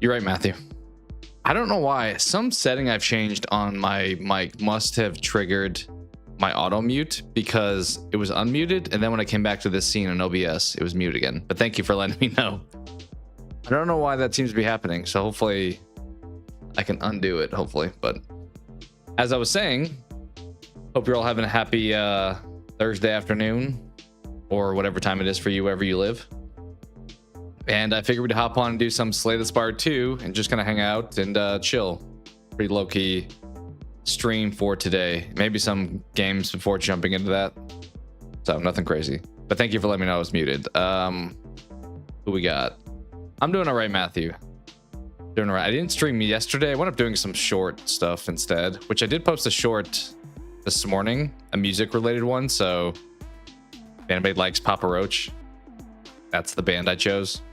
You're right, Matthew. I don't know why. Some setting I've changed on my mic must have triggered my auto mute because it was unmuted. And then when I came back to this scene in OBS, it was mute again. But thank you for letting me know. I don't know why that seems to be happening. So hopefully I can undo it, hopefully. But as I was saying, hope you're all having a happy Thursday afternoon or whatever time it is for you, wherever you live. And I figured we'd hop on and do some Slay the Spire 2 and just kind of hang out and chill. Pretty low-key stream for today. Maybe some games before jumping into that. So nothing crazy. But thank you for letting me know I was muted. Who we got? I'm doing all right, Matthew. Doing all right. I didn't stream yesterday. I wound up doing some short stuff instead, which I did post a short this morning, a music-related one. So if anybody likes Papa Roach, that's the band I chose.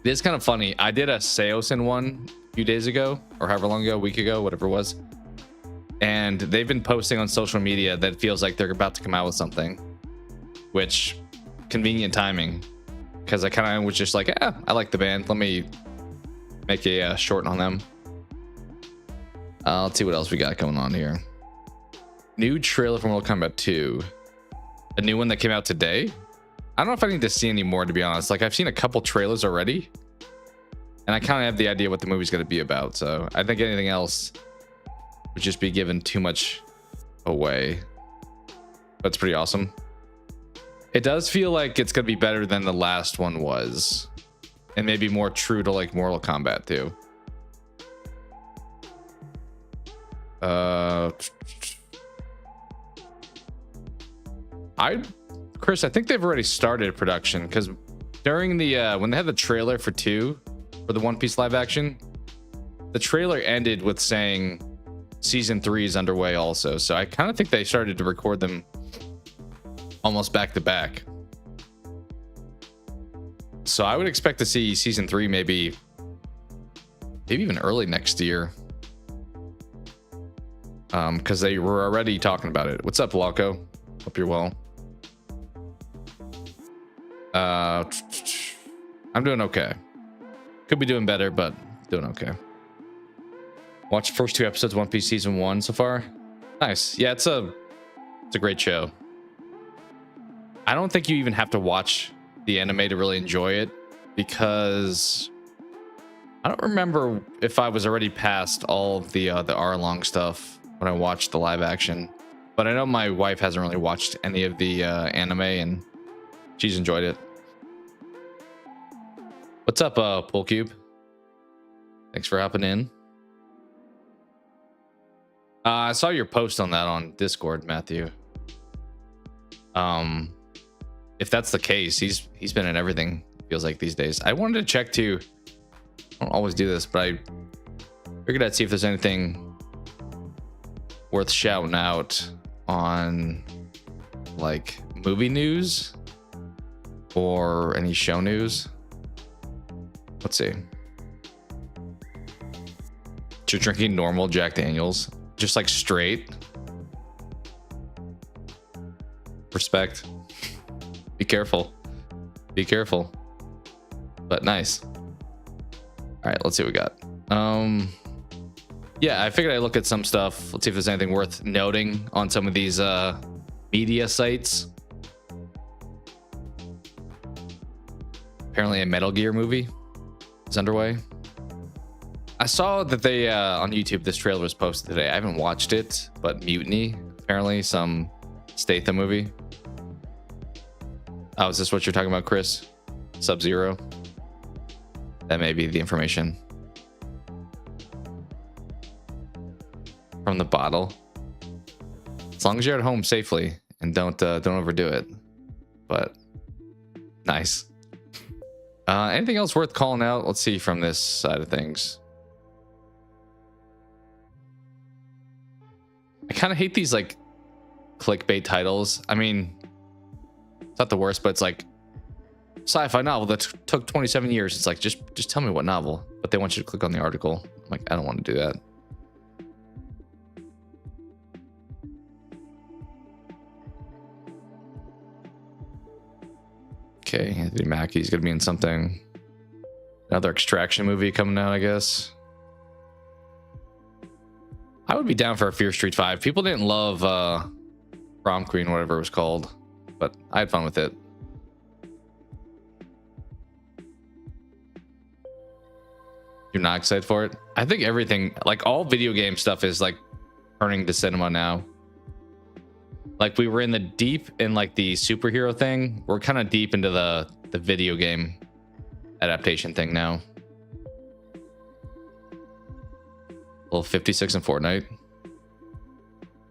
It is kind of funny. I did a Seosin one a few days ago, or however long ago, a week ago, whatever it was. And they've been posting on social media that it feels like they're about to come out with something, which convenient timing, because I kind of was just like, I like the band. Let me make a short on them. Let's see what else we got going on here. New trailer from Mortal Kombat 2. A new one that came out today. I don't know if I need to see any more, to be honest. Like, I've seen a couple trailers already, and I kind of have the idea what the movie's going to be about. So I think anything else would just be giving too much away. But it's pretty awesome. It does feel like it's going to be better than the last one was, and maybe more true to like Mortal Kombat 2. Chris, I think they've already started production, because during the when they had the trailer for 2 for the One Piece live action, the trailer ended with saying season 3 is underway also. So I kind of think they started to record them almost back to back. So I would expect to see season 3 maybe even early next year, because they were already talking about it. What's up, Walco? Hope you're well. I'm doing okay. Could be doing better, but doing okay. Watched the first 2 episodes of One Piece season 1 so far. Nice. Yeah, it's a great show. I don't think you even have to watch the anime to really enjoy it, because I don't remember if I was already past all of the Arlong stuff when I watched the live action. But I know my wife hasn't really watched any of the anime, and she's enjoyed it. What's up, Pool Cube? Thanks for hopping in. I saw your post on that on Discord, Matthew. If that's the case, he's been in everything, feels like, these days. I wanted to check too. I don't always do this, but I figured I'd see if there's anything worth shouting out on, like, movie news or any show news. Let's see. You're drinking normal Jack Daniels, just like straight. Respect. Be careful. Be careful. But nice. All right, let's see what we got. Yeah, I figured I'd look at some stuff. Let's see if there's anything worth noting on some of these media sites. Apparently a Metal Gear movie is underway. I saw that they on YouTube, this trailer was posted today. I haven't watched it, but Mutiny, apparently some Statham movie. Oh, is this what you're talking about, Chris? Sub-Zero? That may be the information from the bottle. As long as you're at home safely and don't overdo it. But nice. Anything else worth calling out? Let's see from this side of things. I kind of hate these like clickbait titles. I mean, it's not the worst, but it's like sci-fi novel that took 27 years. It's like, just tell me what novel, but they want you to click on the article. I'm like, I don't want to do that. Okay, Anthony Mackie's gonna be in something. Another Extraction movie coming out, I guess. I would be down for a Fear Street 5. People didn't love Prom Queen, whatever it was called, but I had fun with it. You're not excited for it? I think everything, like all video game stuff, is like turning to cinema now. Like we were in the deep in like the superhero thing. We're kind of deep into the video game adaptation thing now. Little 56 in Fortnite.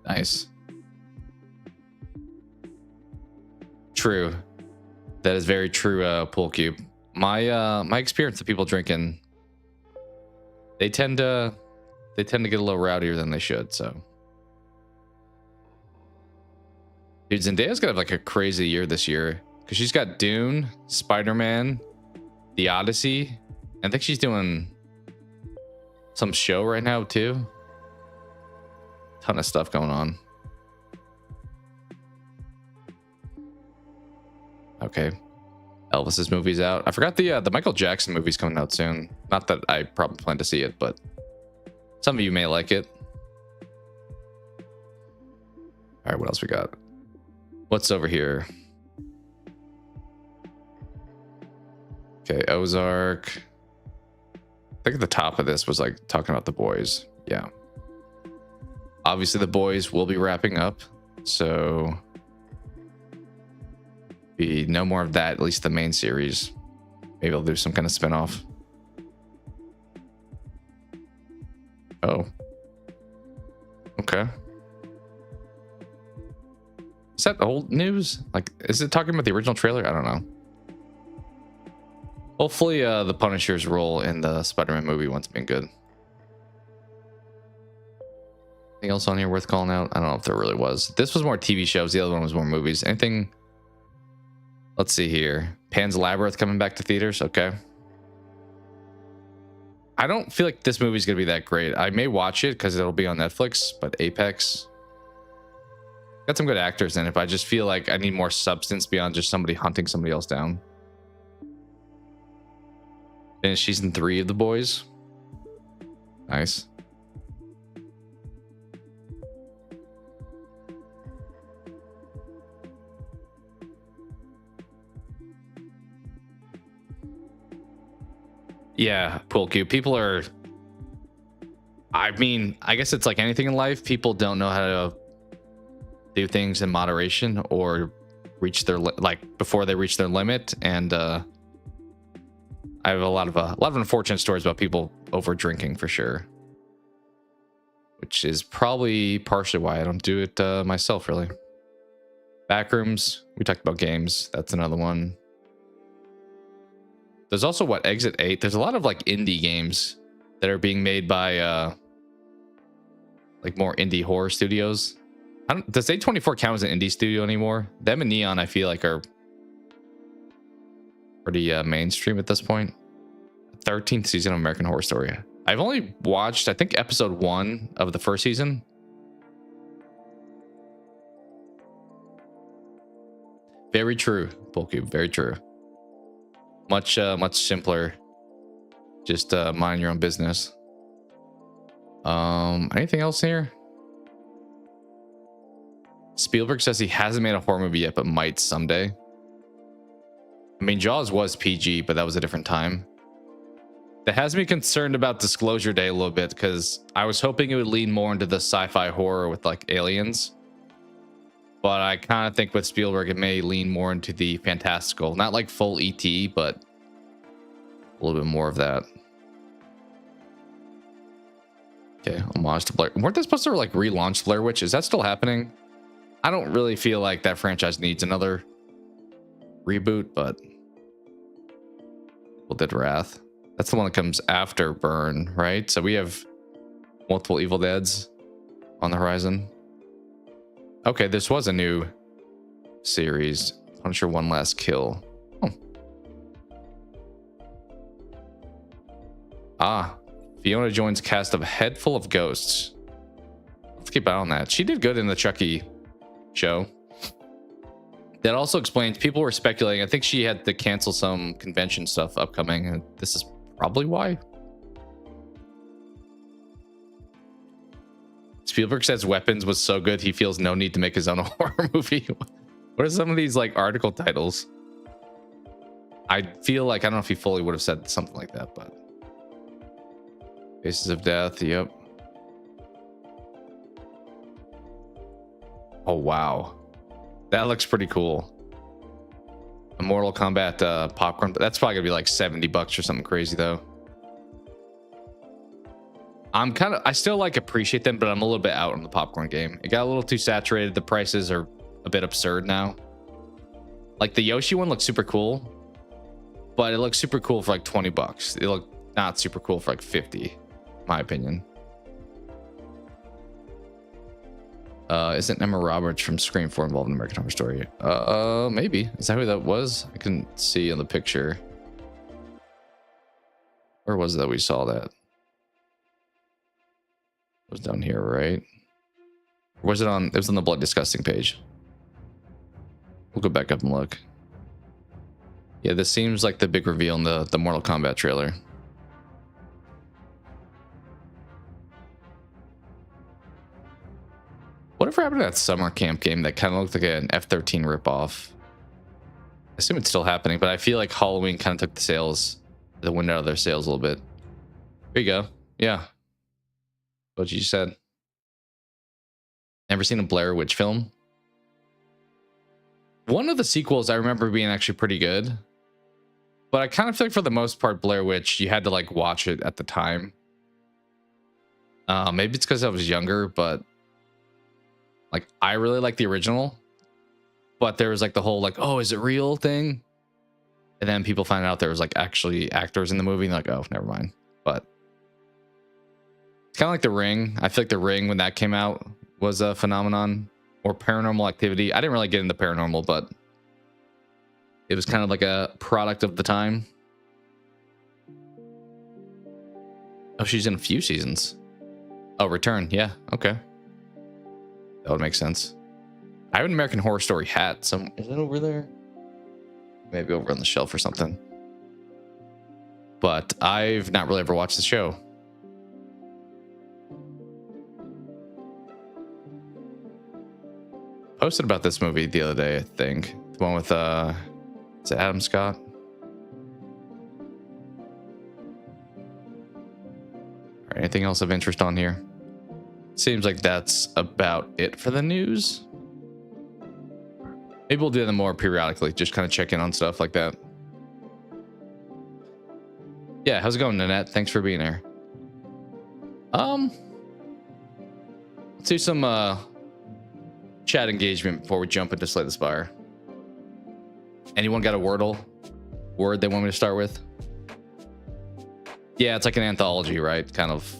Nice. True. That is very true, Pool Cube. My experience of people drinking, they tend to get a little rowdier than they should, so. Dude, Zendaya's got like a crazy year this year because she's got Dune, Spider-Man, The Odyssey. I think she's doing some show right now too. Ton of stuff going on. Okay. Elvis's movie's out. I forgot the Michael Jackson movie's coming out soon. Not that I probably plan to see it, but some of you may like it. All right, what else we got? What's over here? Okay, Ozark. I think at the top of this was like talking about The Boys. Yeah. Obviously, The Boys will be wrapping up, so be no more of that, at least the main series. Maybe I'll do some kind of spinoff. Oh. Okay. Is that old news? Like, is it talking about the original trailer? I don't know. Hopefully, the Punisher's role in the Spider-Man movie once been good. Anything else on here worth calling out? I don't know if there really was. This was more TV shows. The other one was more movies. Anything? Let's see here. Pan's Labyrinth coming back to theaters. Okay. I don't feel like this movie's gonna be that great. I may watch it because it'll be on Netflix, but Apex got some good actors in it, but I just feel like I need more substance beyond just somebody hunting somebody else down. And season 3 of The Boys. Nice. Yeah, Pool Cube. People are, I mean, I guess it's like anything in life. People don't know how to do things in moderation or reach their like before they reach their limit. And I have a lot of unfortunate stories about people over drinking for sure, which is probably partially why I don't do it myself. Really. Backrooms. We talked about games. That's another one. There's also what, Exit 8. There's a lot of like indie games that are being made by like more indie horror studios. Does A24 count as an indie studio anymore? Them and Neon, I feel like, are pretty mainstream at this point. 13th season of American Horror Story. I've only watched, I think, episode 1 of the first season. Very true, Polcube. Very true. Much simpler. Just mind your own business. Anything else here? Spielberg says he hasn't made a horror movie yet, but might someday. I mean, Jaws was PG, but that was a different time. That has me concerned about Disclosure Day a little bit, because I was hoping it would lean more into the sci-fi horror with like aliens. But I kind of think with Spielberg, it may lean more into the fantastical. Not like full ET, but a little bit more of that. Okay, homage to Blair. Weren't they supposed to like relaunch Blair Witch? Is that still happening? I don't really feel like that franchise needs another reboot, but Evil Dead Wrath. That's the one that comes after Burn, right? So we have multiple Evil Deads on the horizon. Okay, this was a new series. Punisher One Last Kill. Oh. Ah, Fiona joins cast of Head Full of Ghosts. Let's keep an eye on that. She did good in the Chucky show. That also explains, people were speculating, I think she had to cancel some convention stuff upcoming, and this is probably why. Spielberg says Weapons was so good he feels no need to make his own horror movie. What are some of these like article titles? I feel like I don't know if he fully would have said something like that, but Faces of Death, yep. Oh wow, that looks pretty cool. A Mortal Kombat popcorn, but that's probably gonna be like $70 or something crazy though. I still like appreciate them, but I'm a little bit out on the popcorn game. It got a little too saturated. The prices are a bit absurd now. Like the Yoshi one looks super cool, but it looks super cool for like $20. It looked not super cool for like 50, in my opinion. Isn't Emma Roberts from Scream 4 involved in American Horror Story? Maybe. Is that who that was? I couldn't see on the picture. Where was it that we saw that? It was down here, right? Or was it on? It was on the Blood Disgusting page. We'll go back up and look. Yeah, this seems like the big reveal in the Mortal Kombat trailer. Whatever happened to that summer camp game that kind of looked like an F-13 ripoff? I assume it's still happening, but I feel like Halloween kind of took the wind out of their sails a little bit. There you go. Yeah. What you said. Never seen a Blair Witch film? One of the sequels I remember being actually pretty good, but I kind of feel like for the most part, Blair Witch, you had to like watch it at the time. Maybe it's because I was younger, but like I really like the original, but there was like the whole like, oh, is it real thing? And then people find out there was like actually actors in the movie and like, oh, never mind. But it's kind of like The Ring. I feel like The Ring, when that came out, was a phenomenon. Or Paranormal Activity. I didn't really get into paranormal, but it was kind of like a product of the time. Oh, she's in a few seasons. Oh, Return. Yeah, okay. That would make sense. I have an American Horror Story hat. Is it over there? Maybe over on the shelf or something. But I've not really ever watched the show. Posted about this movie the other day, I think. The one with is it Adam Scott? All right, anything else of interest on here? Seems like that's about it for the news. Maybe we'll do them more periodically, just kind of check in on stuff like that. Yeah, how's it going, Nanette? Thanks for being here. Let's do some chat engagement before we jump into Slay the Spire. Anyone got a word they want me to start with? Yeah, it's like an anthology, right? Kind of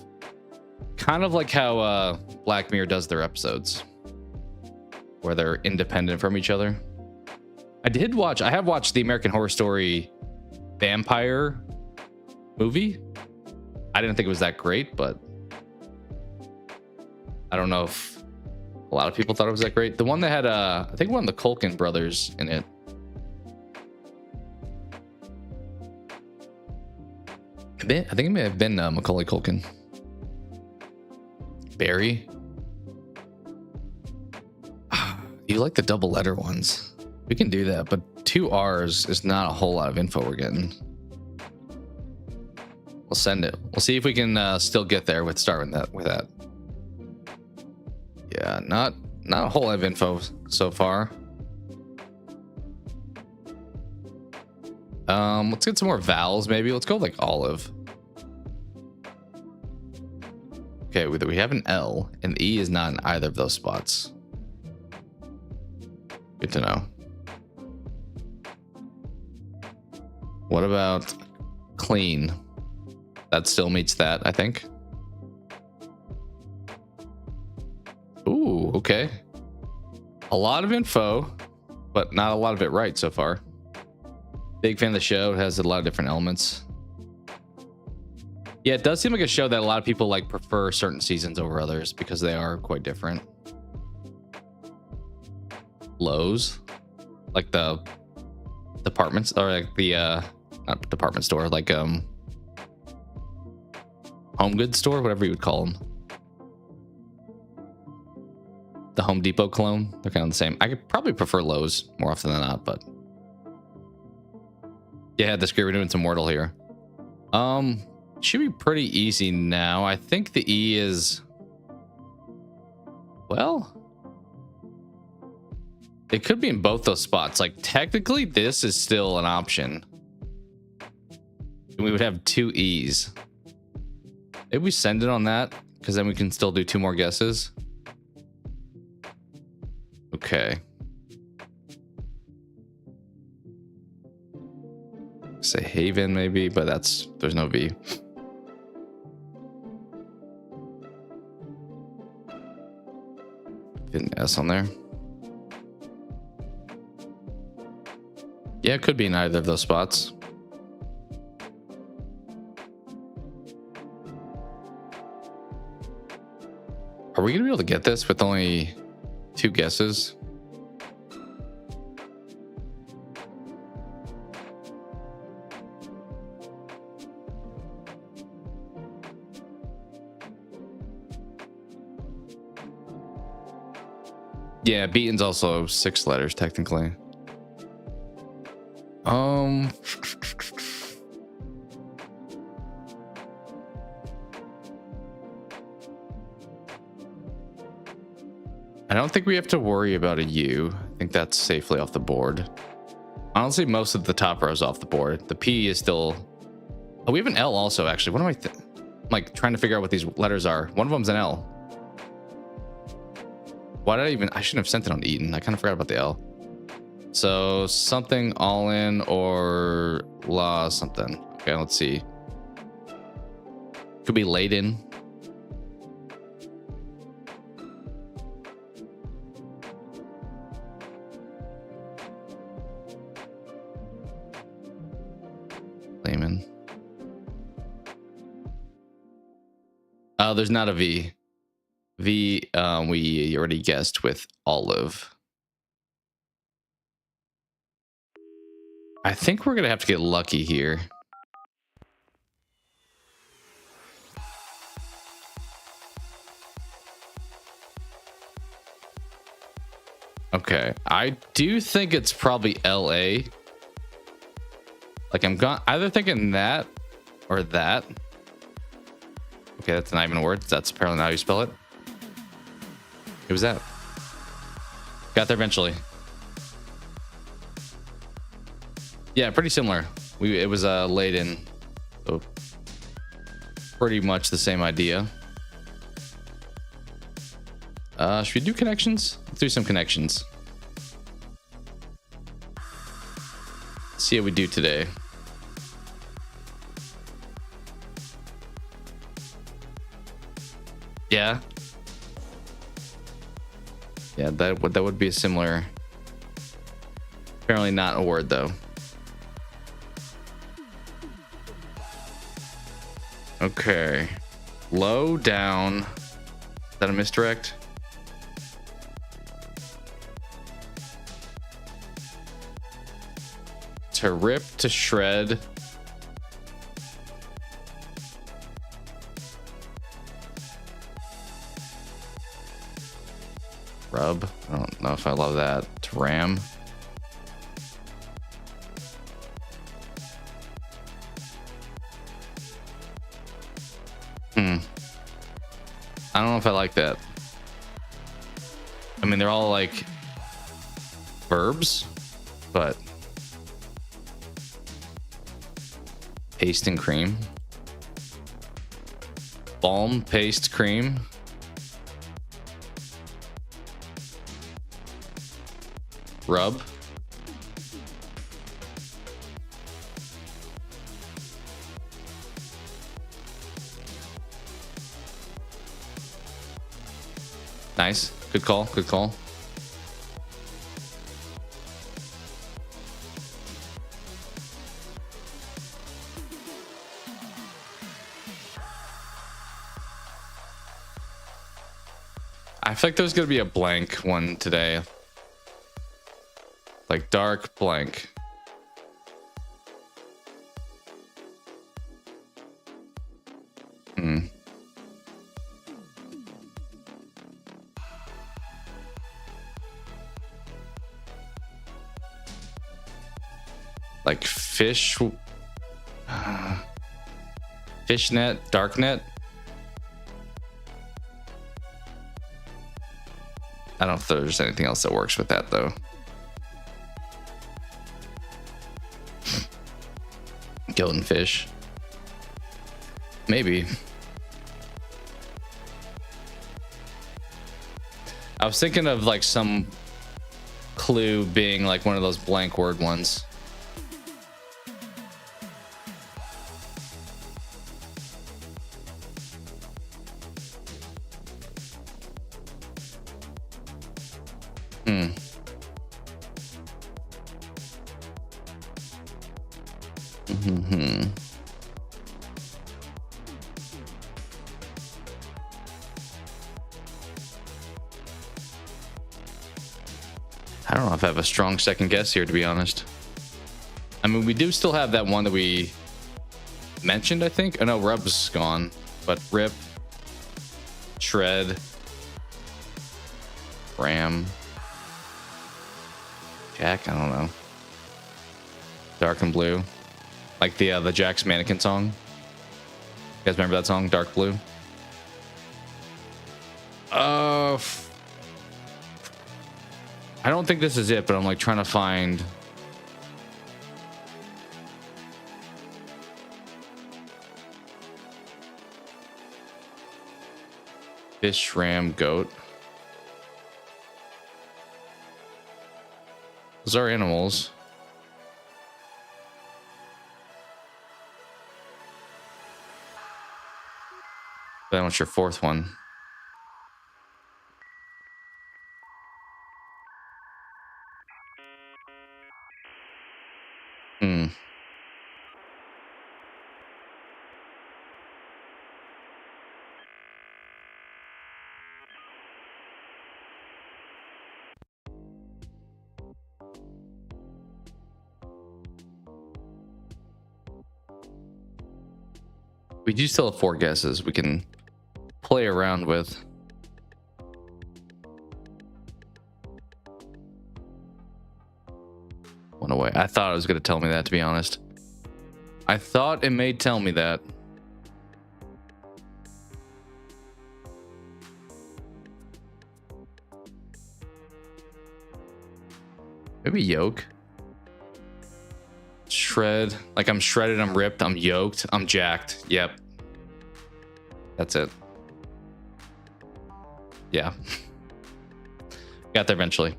like how Black Mirror does their episodes, where they're independent from each other. I have watched the American Horror Story vampire movie. I didn't think it was that great, but I don't know if a lot of people thought it was that great. The one that had I think one of the Culkin brothers in it. I think it may have been Macaulay Culkin. Barry. You like the double letter ones? We can do that, but 2 R's is not a whole lot of info we're getting. We'll send it. We'll see if we can still get there with starting that with that. Yeah, not a whole lot of info so far. Let's get some more vowels maybe. Let's go like olive. Okay, we have an L and the E is not in either of those spots. Good to know. What about clean? That still meets that, I think. Ooh, okay. A lot of info, but not a lot of it right so far. Big fan of the show. It has a lot of different elements. Yeah, it does seem like a show that a lot of people like prefer certain seasons over others because they are quite different. Lowe's, like the departments, or like the not department store, like home goods store, whatever you would call them. The Home Depot clone, they're kind of the same. I could probably prefer Lowe's more often than not, but yeah, this great. We're doing some Wordle here. Should be pretty easy now. I think the E is, well, it could be in both those spots. Like technically this is still an option. We would have 2 E's. Maybe we send it on that because then we can still do 2 more guesses. Okay. Say Haven maybe, but there's no V. Get an S on there. Yeah, it could be in either of those spots. Are we gonna be able to get this with only 2 guesses? Yeah, Beaton's also 6 letters technically. I don't think we have to worry about a U. I think that's safely off the board. Honestly, most of the top row is off the board. The P is still... Oh, we have an L also, actually. What am I'm like trying to figure out what these letters are. One of them's an L. Why did I shouldn't have sent it on Eaton. I kind of forgot about the L. So something all in or la something. Okay, let's see. Could be laid in. Layman. Oh, there's not a V. V, we already guessed with olive. I think we're gonna have to get lucky here. Okay, I do think it's probably LA. Like I'm either thinking that or that. Okay, that's not even a word. That's apparently not how you spell it. It was that. Got there eventually. Yeah, pretty similar. It was laid in. So pretty much the same idea. Should we do connections? Let's do some connections. See how we do today. Yeah. Yeah, that would be a similar. Apparently not a word though. Okay. Low down. Is that a misdirect? To rip, to shred. Rub. I don't know if I love that. To ram. I don't know if I like that. I mean, they're all like verbs, but paste and cream. Balm, paste, cream. Rub. Nice. Good call. Good call. I feel like there's going to be a blank one today. Like dark blank. like fish, fishnet, darknet. I don't know if there's anything else that works with that though. Goat and fish. Maybe. I was thinking of like some clue being like one of those blank word ones. I don't know if I have a strong second guess here, to be honest. I mean, we do still have that one that we mentioned, I think. Oh no, Rub's gone. But Rip, Shred, Ram, Jack, I don't know. Dark and Blue. Like the Jack's Mannequin song. You guys remember that song, Dark Blue? I don't think this is it, but I'm like trying to find. Fish, ram, goat. Those are animals. Then what's your fourth one? We do still have 4 guesses we can play around with. One away. I thought it was going to tell me that, to be honest. I thought it may tell me that. Maybe yoke. Shred. Like I'm shredded, I'm ripped, I'm yoked, I'm jacked. Yep. That's it. Yeah. Got there eventually.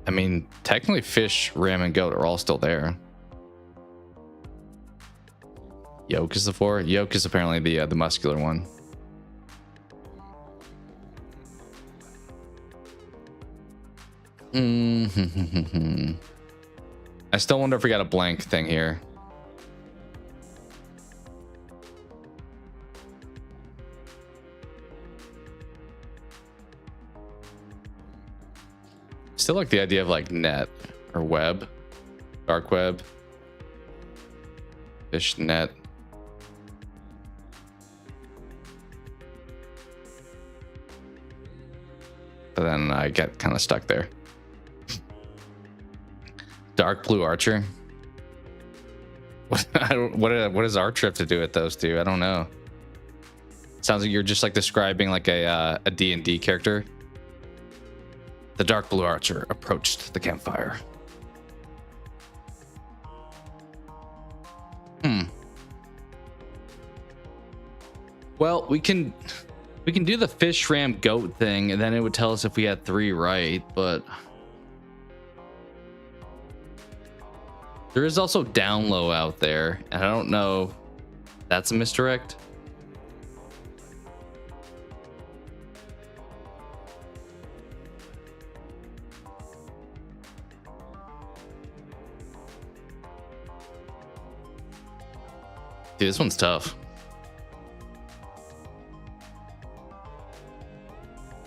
I mean, technically fish, ram, and goat are all still there. Yoke is the 4. Yoke is apparently the muscular one. I still wonder if we got a blank thing here. Still like the idea of like net or web, dark web, fish net. But then I get kind of stuck there. Dark blue archer. What does archer have to do with those two? I don't know. Sounds like you're just like describing like a D&D character. The dark blue archer approached the campfire. Well, we can do the fish, ram, goat thing, and then it would tell us if we had 3 right, but there is also down low out there, and I don't know if that's a misdirect. Dude, this one's tough.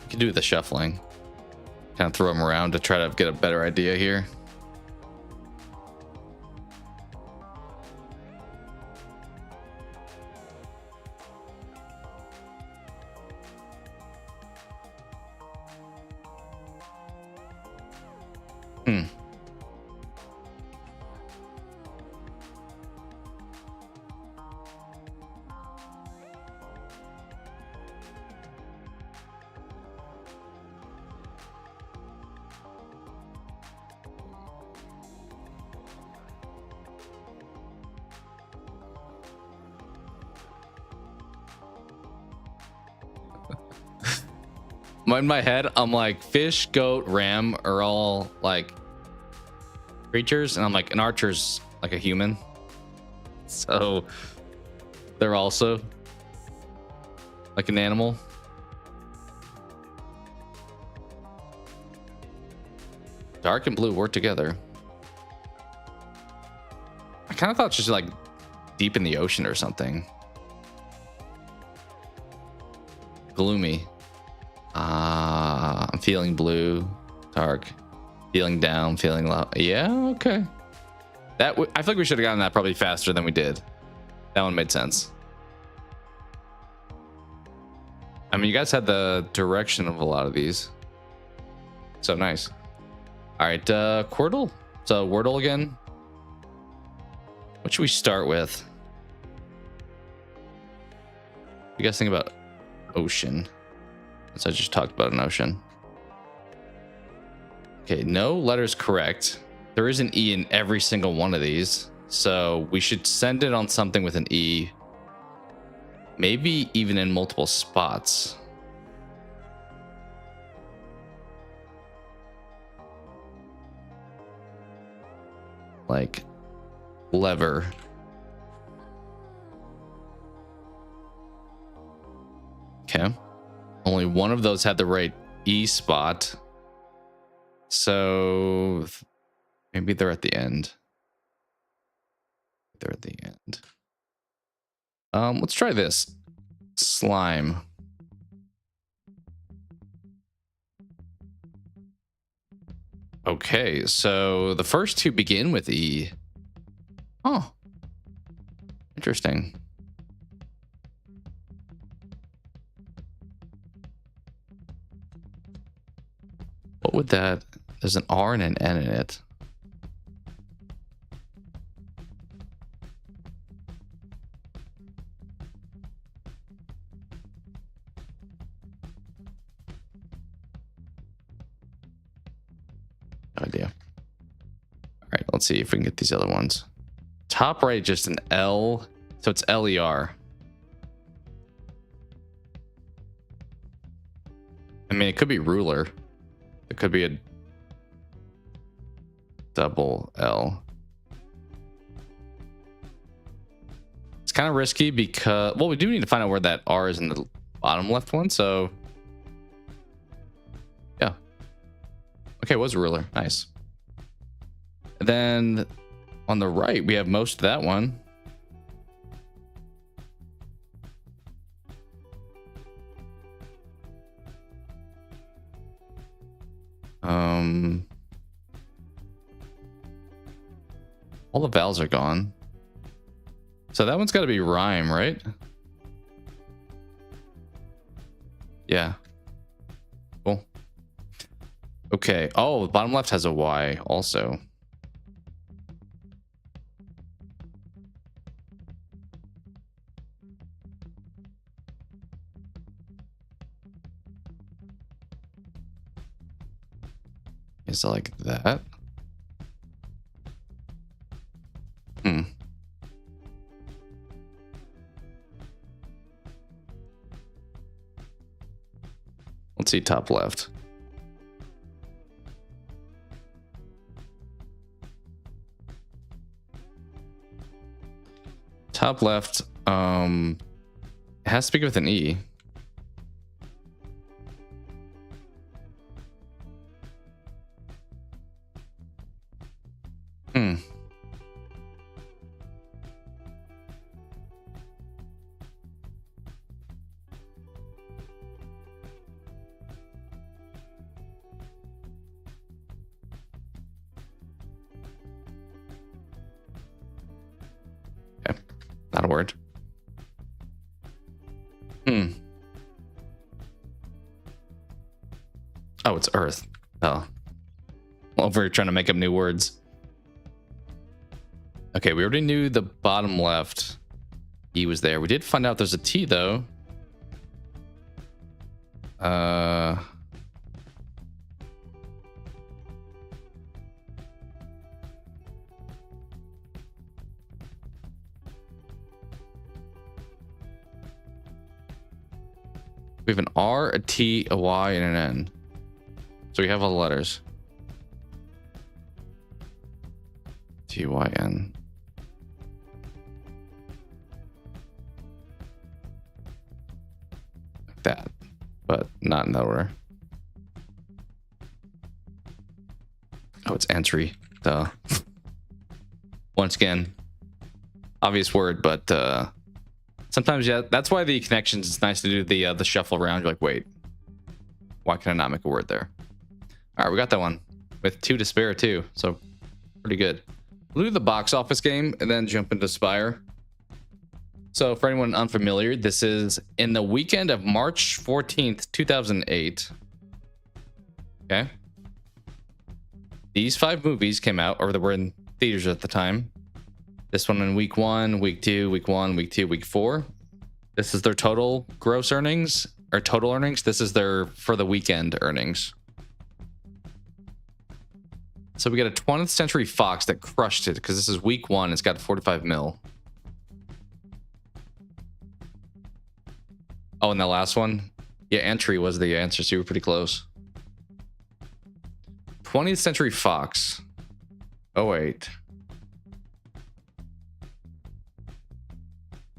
You can do the shuffling. Kind of throw them around to try to get a better idea here. Hmm. In my head, I'm like, fish, goat, ram are all like creatures, and I'm like, an archer's like a human, so they're also like an animal. Dark and blue work together. I kind of thought just like deep in the ocean or something. Gloomy. I'm feeling blue, dark, feeling down, feeling low. Yeah, okay. I feel like we should have gotten that probably faster than we did. That one made sense. I mean, you guys had the direction of a lot of these. So nice. All right, Quirtle. So Wordle again. What should we start with? You guys think about ocean? So I just talked about an ocean. Okay, no letters correct. There is an E in every single one of these. So we should send it on something with an E. Maybe even in multiple spots. Like lever. Okay. Only one of those had the right E spot. So maybe they're at the end. They're at the end. Let's try this. Slime. Okay, so the first two begin with E. Oh. Interesting. What would that... There's an R and an N in it. No idea. All right, let's see if we can get these other ones. Top right, just an L. So it's L-E-R. I mean, it could be ruler. It could be a double L. It's kind of risky because, well, we do need to find out where that R is in the bottom left one. So yeah. Okay, it was a ruler. Nice. And then on the right, we have most of that one. All the vowels are gone. So that one's got to be rhyme, right? Yeah. Cool. Okay. Oh, the bottom left has a Y also. Is it like that? Let's see, top left. Top left, it has to begin with an E. Not a word. Oh, it's Earth. Oh. over trying to make up new words. Okay, we already knew the bottom left E was there. We did find out there's a T though. We have an R, a T, a Y, and an N. So we have all the letters. T, Y, N. Like that, but not in that order. Oh, it's entry. Duh. Once again, obvious word, but sometimes, yeah, that's why the connections, it's nice to do the shuffle around. You're like, wait, why can I not make a word there? All right, we got that one with 2 to spare too, so pretty good. We'll do the box office game and then jump into Spire. So for anyone unfamiliar, this is in the weekend of March 14th, 2008. Okay. These 5 movies came out, or they were in theaters at the time. This one in week 1, week 2, week 1, week 2, week 4. This is their total gross earnings, or total earnings. This is their for the weekend earnings. So we got a 20th Century Fox that crushed it because this is week 1. It's got 45 mil. Oh, and the last one? Yeah, entry was the answer, so you were pretty close. 20th Century Fox. Oh, wait.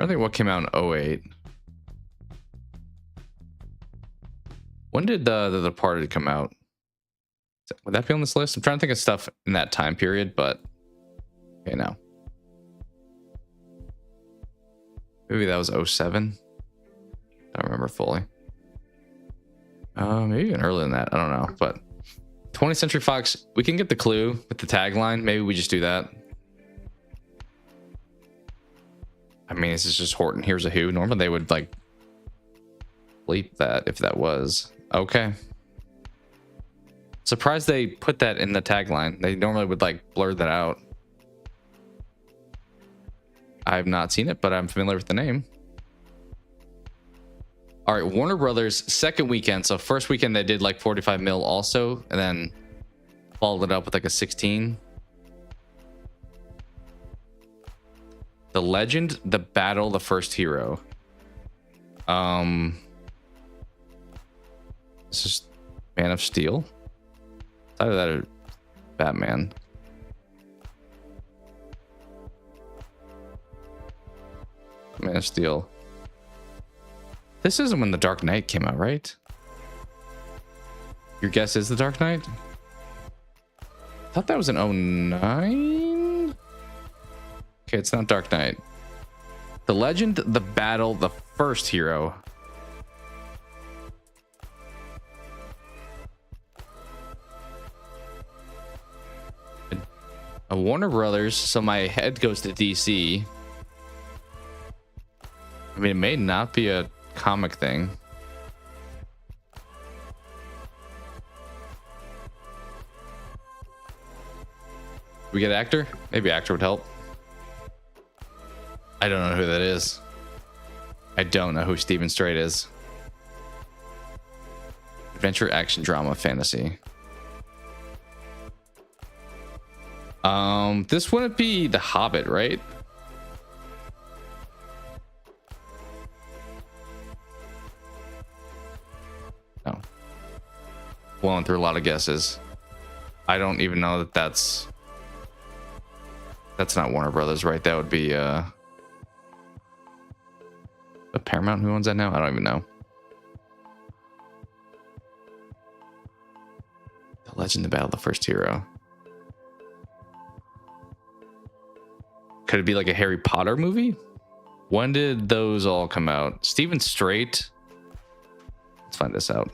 I think what came out in 08. When did the Departed come out? Would that be on this list? I'm trying to think of stuff in that time period, but okay, no. Maybe that was 07. I don't remember fully. Maybe even earlier than that. I don't know, but 20th Century Fox, we can get the clue with the tagline. Maybe we just do that. I mean, this is just Horton Hears a Who. Normally they would like bleep that if that was. Okay. Surprised they put that in the tagline. They normally would like blur that out. I've not seen it, but I'm familiar with the name. All right, Warner Brothers second weekend. So first weekend they did like 45 mil also, and then followed it up with like a 16. The Legend, the Battle, the First Hero. This is Man of Steel. It's either that or Batman. Man of Steel. This isn't when The Dark Knight came out, right? Your guess is The Dark Knight? I thought that was in 09? Okay, it's not Dark Knight. The Legend, the Battle, the First Hero. A Warner Brothers, so my head goes to DC. I mean, it may not be a comic thing. We get actor? Maybe actor would help. I don't know who that is. I don't know who Steven Strait is. Adventure, action, drama, fantasy. This wouldn't be The Hobbit, right? No. Blowing through a lot of guesses. I don't even know that that's not Warner Brothers, right? That would be a Paramount. Who owns that now? I don't even know. The Legend, the Battle, the First Hero. Could it be like a Harry Potter movie? When did those all come out? Steven Strait. Let's find this out.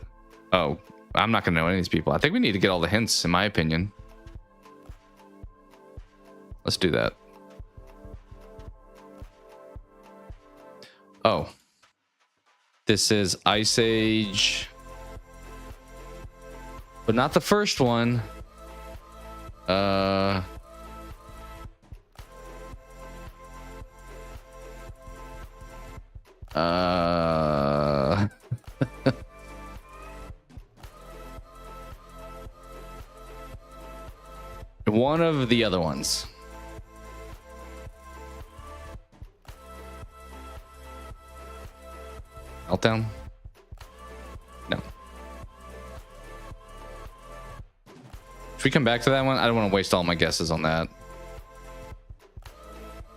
Oh, I'm not gonna know any of these people. I think we need to get all the hints, in my opinion. Let's do that. Oh. This is Ice Age. But not the first one. Uh, one of the other ones. Meltdown? No. Should we come back to that one? I don't want to waste all my guesses on that.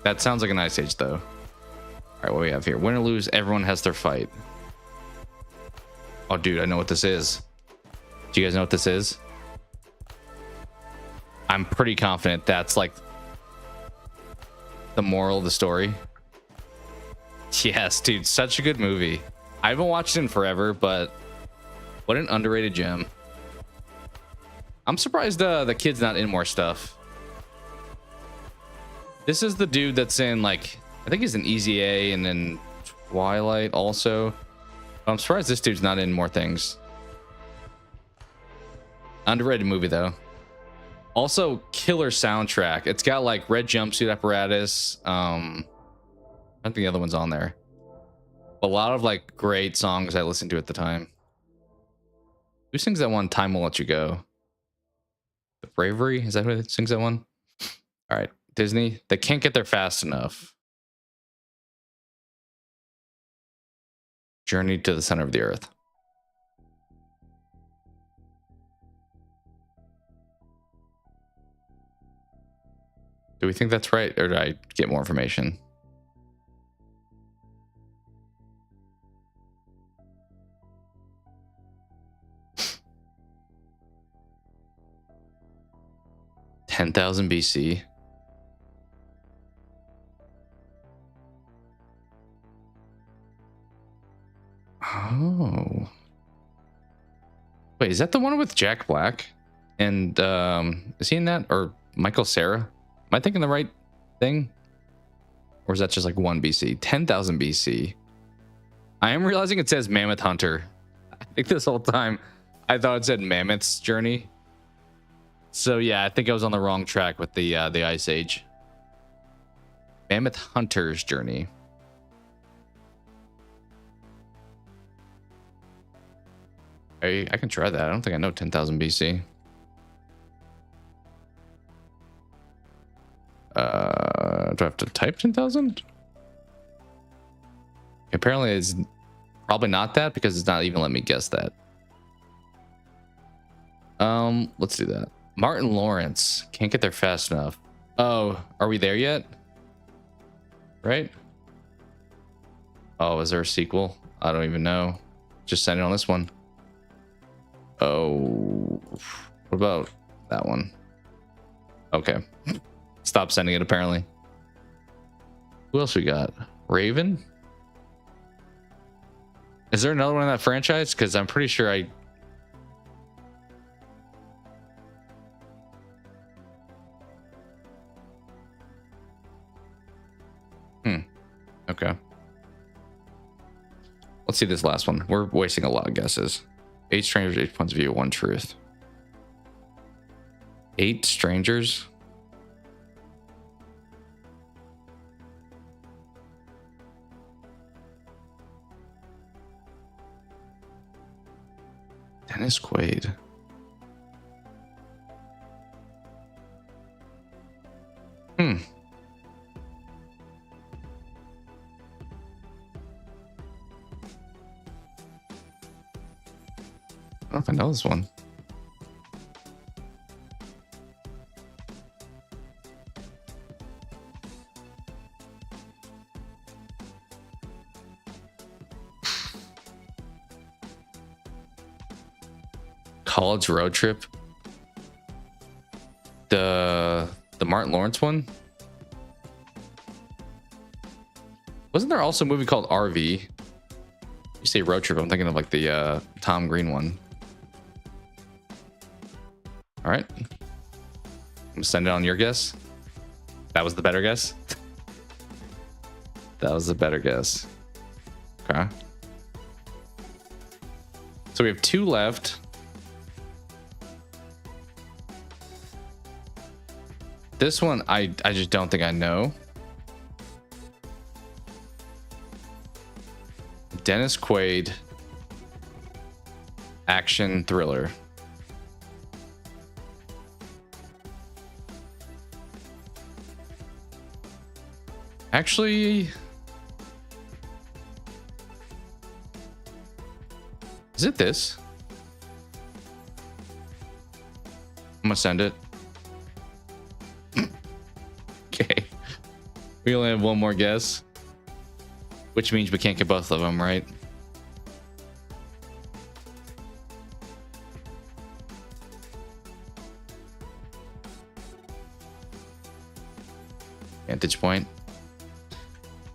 That sounds like an Ice Age, though. All right, what do we have here? Win or lose, everyone has their fight. Oh, dude, I know what this is. Do you guys know what this is? I'm pretty confident that's like the moral of the story. Yes, dude, such a good movie. I haven't watched it in forever, but what an underrated gem. I'm surprised the kid's not in more stuff. This is the dude that's in, like, I think he's in Easy A and then Twilight also. I'm surprised this dude's not in more things. Underrated movie, though. Also, killer soundtrack. It's got, like, Red Jumpsuit Apparatus. I don't think the other one's on there. A lot of, like, great songs I listened to at the time. Who sings that one, Time Will Let You Go? The Bravery? Is that who sings that one? All right, Disney. They can't get there fast enough. Journey to the Center of the Earth. Do we think that's right, or did I get more information? $10,000 BC. Oh. Wait, is that the one with Jack Black? And is he in that? Or Michael Cera? Am I thinking the right thing? Or is that just like 1 BC? 10,000 BC. I am realizing it says Mammoth Hunter. I think this whole time I thought it said Mammoth's Journey. So yeah, I think I was on the wrong track with the Ice Age. Mammoth Hunter's Journey. I can try that. I don't think I know 10,000 BC. Do I have to type 10,000? Apparently it's probably not that because it's not even letting me guess that. Let's do that. Martin Lawrence. Can't get there fast enough. Oh, are we there yet? Right? Oh, is there a sequel? I don't even know. Just send it on this one. Oh, what about that one? Okay. Stop sending it, apparently. Who else we got? Raven? Is there another one in that franchise? Because I'm pretty sure I... Okay. Let's see this last one. We're wasting a lot of guesses. 8 strangers, 8 points of view, 1 truth. 8 strangers? Dennis Quaid. I don't know if I know this one. College Road Trip. The Martin Lawrence one. Wasn't there also a movie called RV? You say Road Trip, I'm thinking of like the Tom Green one. All right, I'm gonna send it on your guess. That was the better guess. That was the better guess. Okay. So we have 2 left. this one, I just don't think I know. Dennis Quaid. Action thriller. Actually, is it this? I'm gonna send it. Okay. We only have one more guess, which means we can't get both of them, right? Vantage point.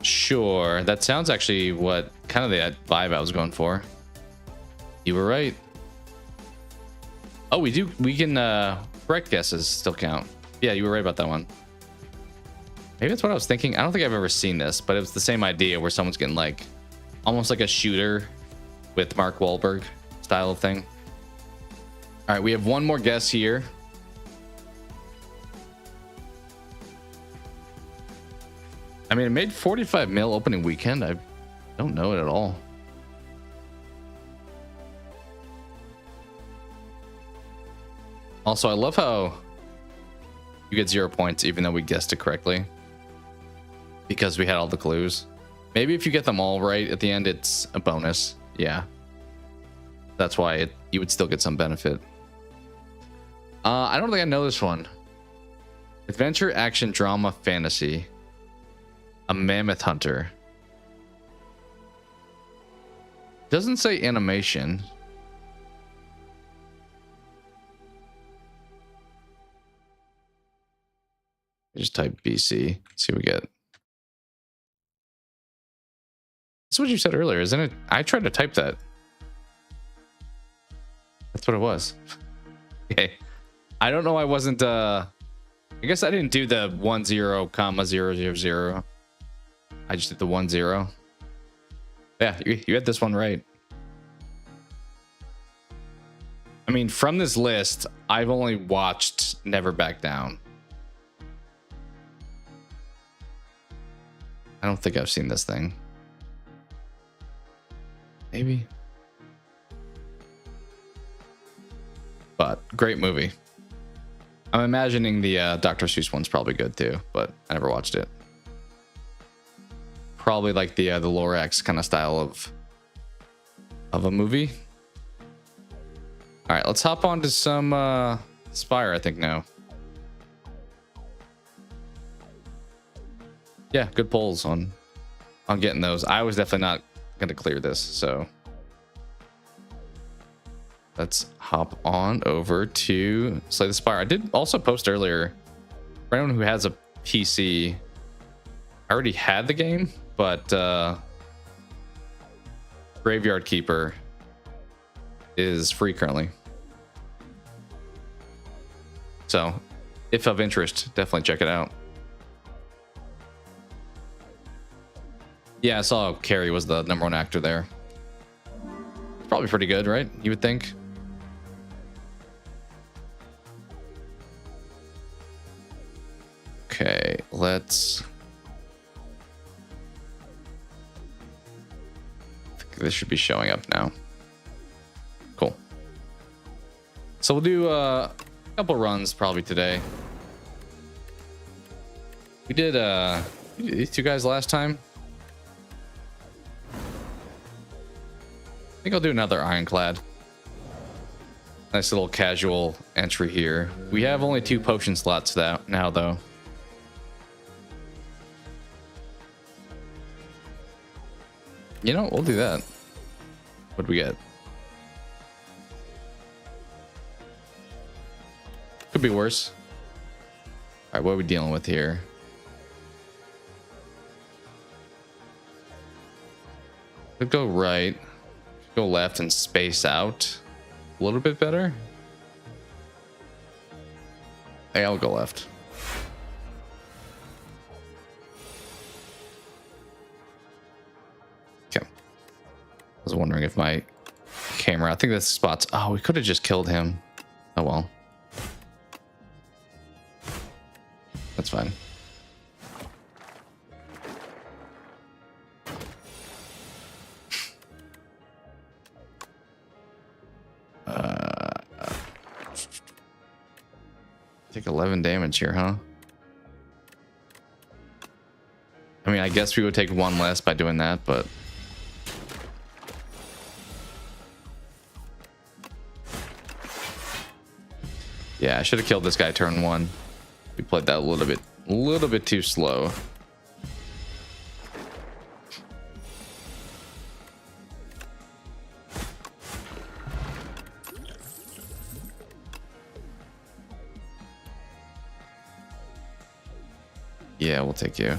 Sure, that sounds actually what kind of the vibe I was going for. You were right. Oh, we can correct guesses still count. Yeah, you were right about that one. Maybe that's what I was thinking. I don't think I've ever seen this, but it was the same idea where someone's getting like almost like a shooter with Mark Wahlberg style of thing. All right, we have one more guess here. I mean, it made 45 mil opening weekend. I don't know it at all. Also, I love how you get 0 points even though we guessed it correctly, because we had all the clues. Maybe if you get them all right at the end, it's a bonus. Yeah. That's why you would still get some benefit. I don't think I know this one. Adventure, action, drama, fantasy. A mammoth hunter. Doesn't say animation. Just type BC. See what we get. That's what you said earlier, isn't it? I tried to type that. That's what it was. Okay. I don't know. I wasn't. I guess I didn't do the 10,000,000. I just did the 10. Yeah, you had this one right. I mean, from this list, I've only watched Never Back Down. I don't think I've seen this thing. Maybe. But great movie. I'm imagining the Dr. Seuss one's probably good too, but I never watched it. Probably like the Lorax kind of style of a movie. All right, let's hop on to some Spire, I think now. Yeah, good polls on getting those. I was definitely not going to clear this, so let's hop on over to Slay the Spire. I did also post earlier, for anyone who has a PC, I already had the game, but Graveyard Keeper is free currently. So if of interest, definitely check it out. Yeah, I saw Carrie was the #1 actor there. Probably pretty good, right? You would think. Okay, let's... I think this should be showing up now. Cool. So we'll do a couple runs probably today. We did these two guys last time. I think I'll do another Ironclad. Nice little casual entry here. We have only 2 potion slots now though. You know, we'll do that. What'd we get? Could be worse. All right, what are we dealing with here? Could go right. Go left and space out a little bit better. Hey, I'll go left. Okay. I was wondering if my camera, I think this spot's, oh, we could have just killed him. Oh well. That's fine. Take 11 damage here, huh? I mean, I guess we would take one less by doing that, but yeah, I should have killed this guy turn 1. We played that a little bit too slow. Yeah, we'll take you.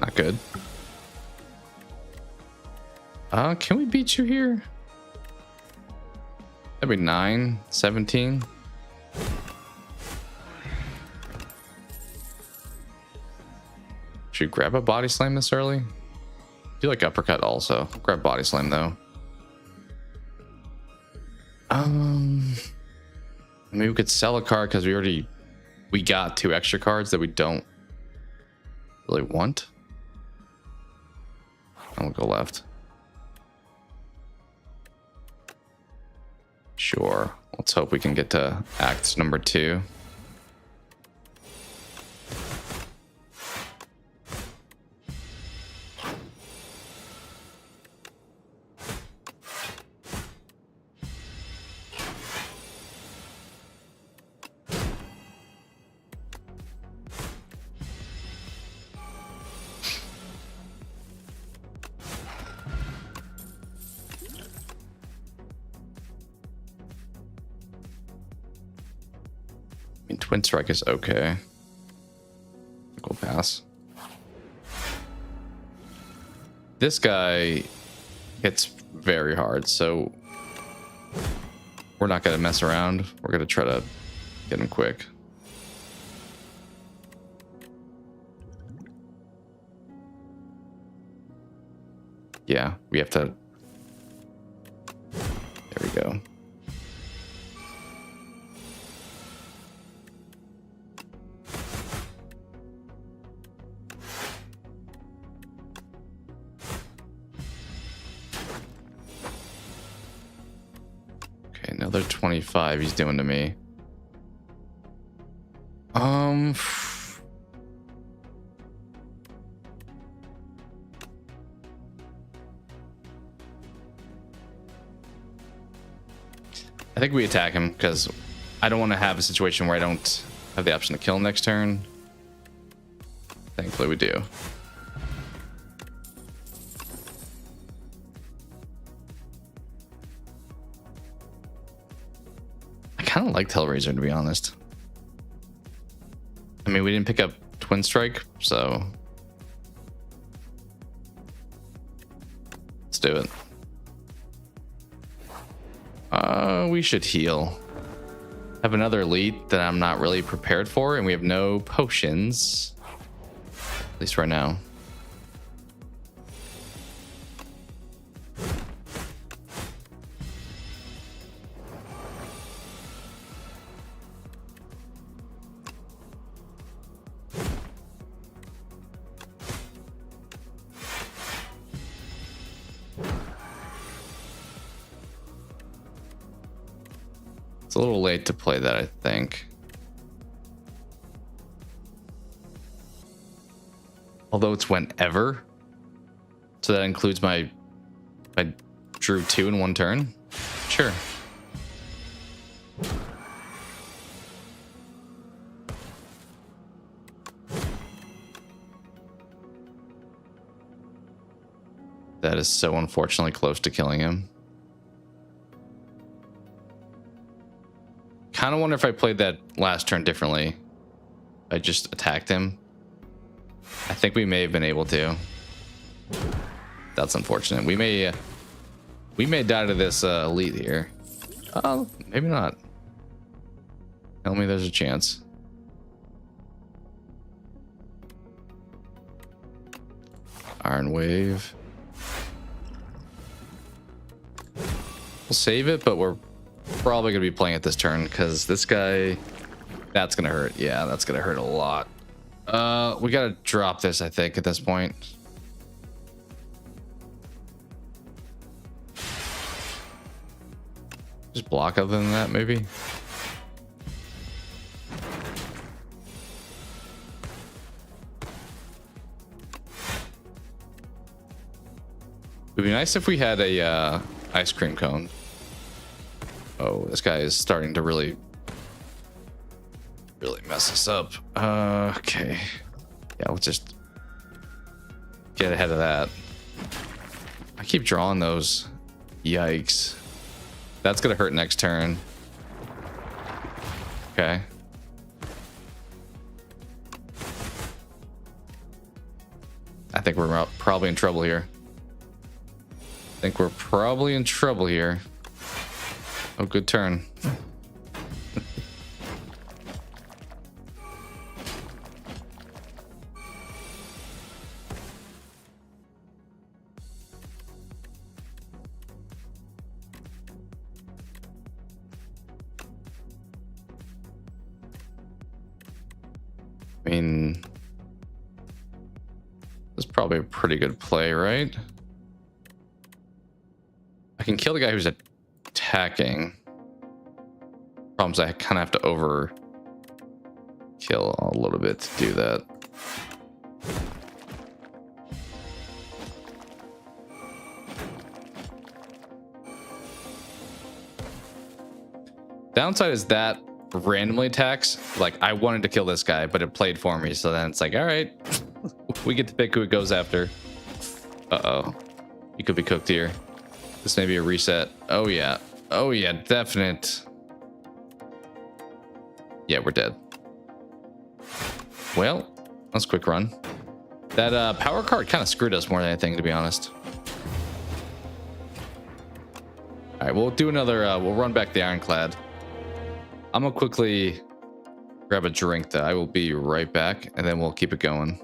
Not good. Can we beat you here? That'd be 9, 17. Should we grab a body slam this early? I feel like uppercut also. Grab body slam though. Maybe we could sell a card because we got 2 extra cards that we don't really want. I'll go left. Sure. Let's hope we can get to act number 2. I mean, Twin Strike is okay. We'll pass. This guy hits very hard, so we're not going to mess around. We're going to try to get him quick. Yeah, we have to. There we go. Another 25 he's doing to me. I think we attack him because I don't want to have a situation where I don't have the option to kill him next turn. Thankfully we do. I kind of like Hellraiser, to be honest. I mean, we didn't pick up Twin Strike, so let's do it. We should heal. Have another elite that I'm not really prepared for, and we have no potions. At least right now. It's a little late to play that, I think. Although it's whenever. So that includes I drew 2 in 1 turn. Sure. That is so unfortunately close to killing him. Kind of wonder if I played that last turn differently. I just attacked him. I think we may have been able to. That's unfortunate. We may die to this elite here. Oh, maybe not. Tell me there's a chance. Iron Wave. We'll save it, but we're probably going to be playing it this turn because this guy, that's going to hurt. Yeah, that's going to hurt a lot. We got to drop this, I think, at this point. Just block other than that, maybe. It would be nice if we had a ice cream cone. Oh, this guy is starting to really mess us up. Okay. Yeah, let's just get ahead of that. I keep drawing those. Yikes. That's gonna hurt next turn. Okay. I think we're probably in trouble here. Oh, good turn. I mean, that's probably a pretty good play, right? I can kill the guy who's attacking. Problems I kind of have to over kill a little bit to do that. Downside is that randomly attacks. Like, I wanted to kill this guy, but it played for me. So then it's like, all right, we get to pick who it goes after. Uh-oh. You could be cooked here. This may be a reset. Oh, yeah. Oh, yeah, definite. Yeah, we're dead. Well, that's a quick run. That power card kind of screwed us more than anything, to be honest. All right, we'll do another, we'll run back the Ironclad. I'm gonna quickly grab a drink though. I will be right back and then we'll keep it going.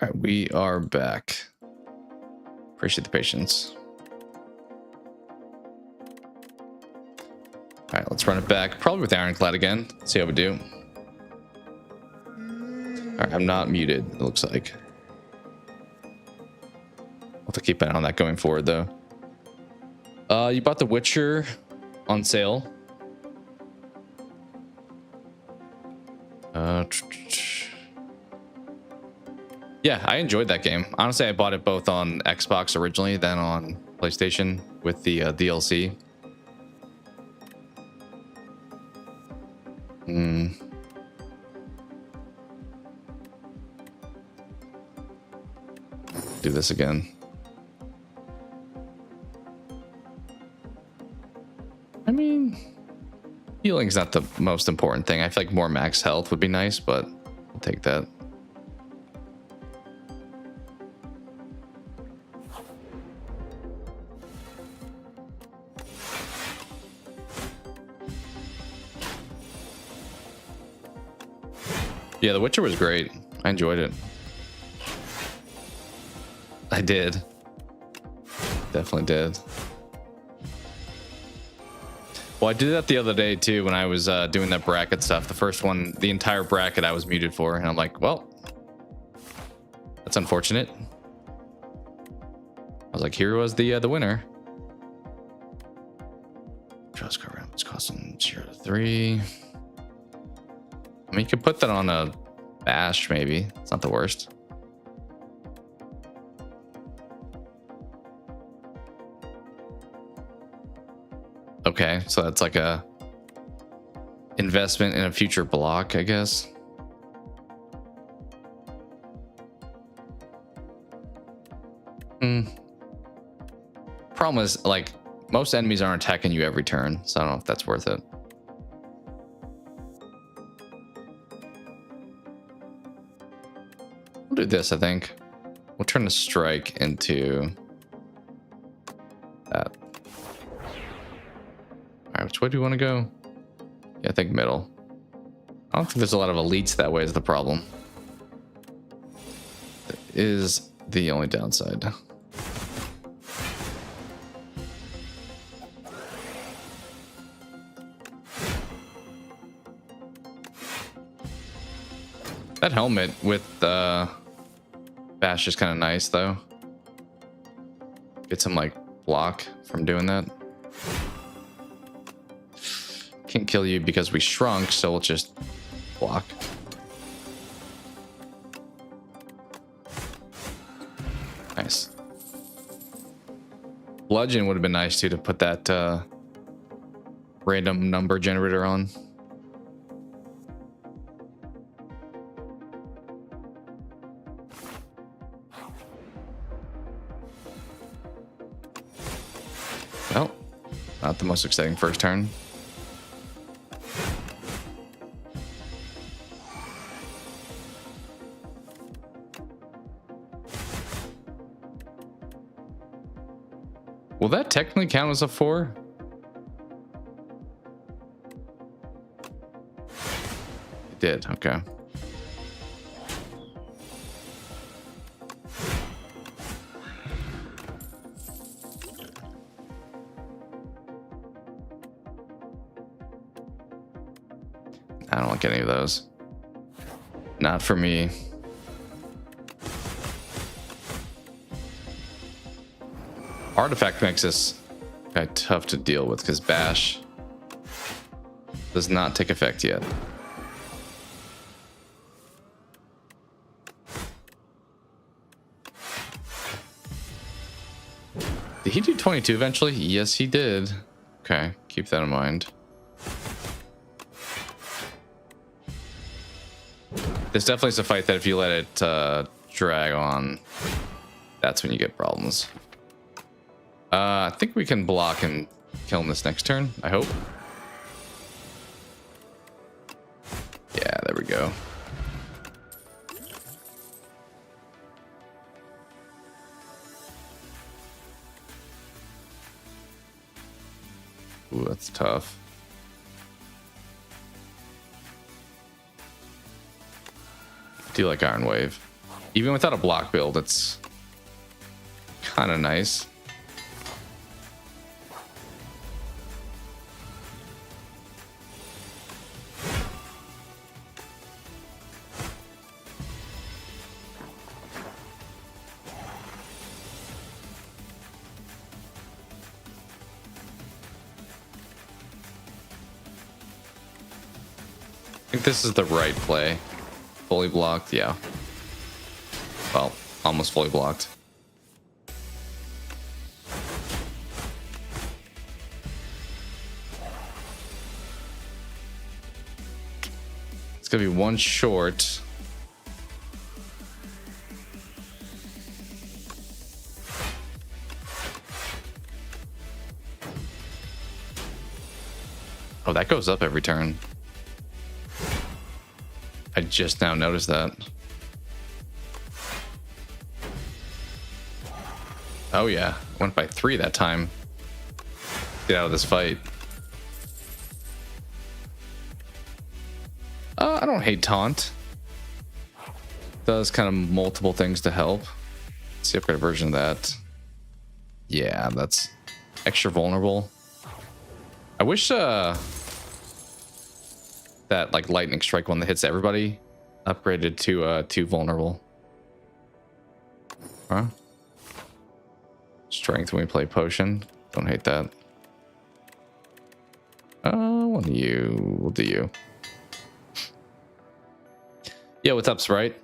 All right, we are back. Appreciate the patience. All right, let's run it back. Probably with Ironclad again. See how we do. All right, I'm not muted, it looks like. I'll have to keep an eye on that going forward, though. You bought The Witcher on sale. Yeah, I enjoyed that game. Honestly, I bought it both on Xbox originally, then on PlayStation with the DLC. Do this again. I mean, healing's not the most important thing. I feel like more max health would be nice, but I'll take that. Yeah, The Witcher was great. I enjoyed it. I did. Definitely did. Well, I did that the other day too when I was doing that bracket stuff. The first one, the entire bracket I was muted for, and I'm like, well, that's unfortunate. I was like, here was the winner. Trust card rounds costing 0 to 3. I mean, you could put that on a bash, maybe. It's not the worst. Okay, so that's like a investment in a future block, I guess. Problem is, like, most enemies aren't attacking you every turn, so I don't know if that's worth it. We'll do this, I think. We'll turn the strike into that. All right, which way do you want to go? Yeah, I think middle. I don't think there's a lot of elites that way is the problem. That is the only downside. That helmet with bash is kind of nice, though. Get some, like, block from doing that. Can't kill you because we shrunk, so we'll just block. Nice. Bludgeon would have been nice, too, to put that random number generator on. Well, not the most exciting first turn. Will that technically count as a 4? It did, okay. I don't like any of those. Not for me. Artifact makes this kind of tough to deal with because bash does not take effect yet. Did he do 22 eventually? Yes, he did. Okay, keep that in mind. This definitely is a fight that if you let it drag on, that's when you get problems. I think we can block and kill him this next turn, I hope. Yeah, there we go. Ooh, that's tough. I do like Iron Wave. Even without a block build, it's kind of nice. I think this is the right play. Fully blocked, yeah. Well, almost fully blocked. It's gonna be one short. Oh, that goes up every turn. I just now noticed that. Oh yeah, went by 3 that time. Get out of this fight. I don't hate taunt. Does kind of multiple things to help. Let's see upgrade version of that. Yeah, that's extra vulnerable. I wish that like lightning strike one that hits everybody upgraded to 2 vulnerable. Huh? Strength when we play potion. Don't hate that. One of you. We'll do you. Yo, what's up, Sprite?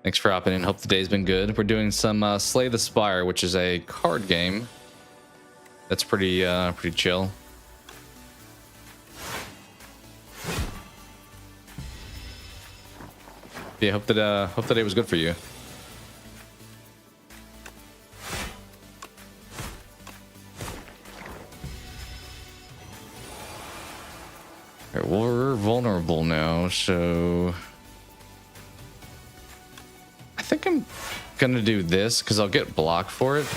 Thanks for hopping in. Hope the day's been good. We're doing some Slay the Spire, which is a card game. That's pretty chill. Yeah, hope the day was good for you. Alright, we're vulnerable now, so I think I'm gonna do this because I'll get block for it.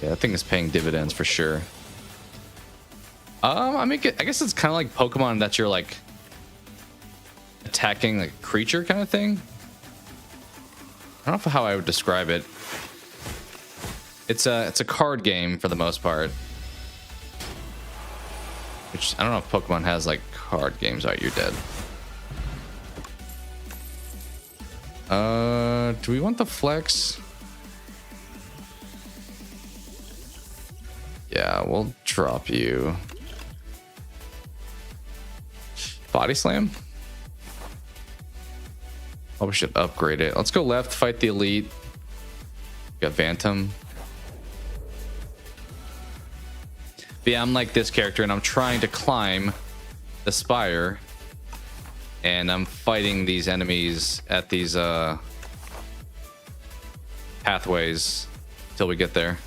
Yeah, that thing is paying dividends for sure. I guess it's kind of like Pokemon that you're like attacking like a creature kind of thing. I don't know how I would describe it. It's a card game for the most part. Which I don't know if Pokemon has like card games. Alright, you're dead. Do we want the flex? Yeah, we'll drop you. Body slam? Oh, we should upgrade it. Let's go left, fight the elite. Got Phantom. But yeah, I'm like this character and I'm trying to climb the spire. And I'm fighting these enemies at these pathways till we get there.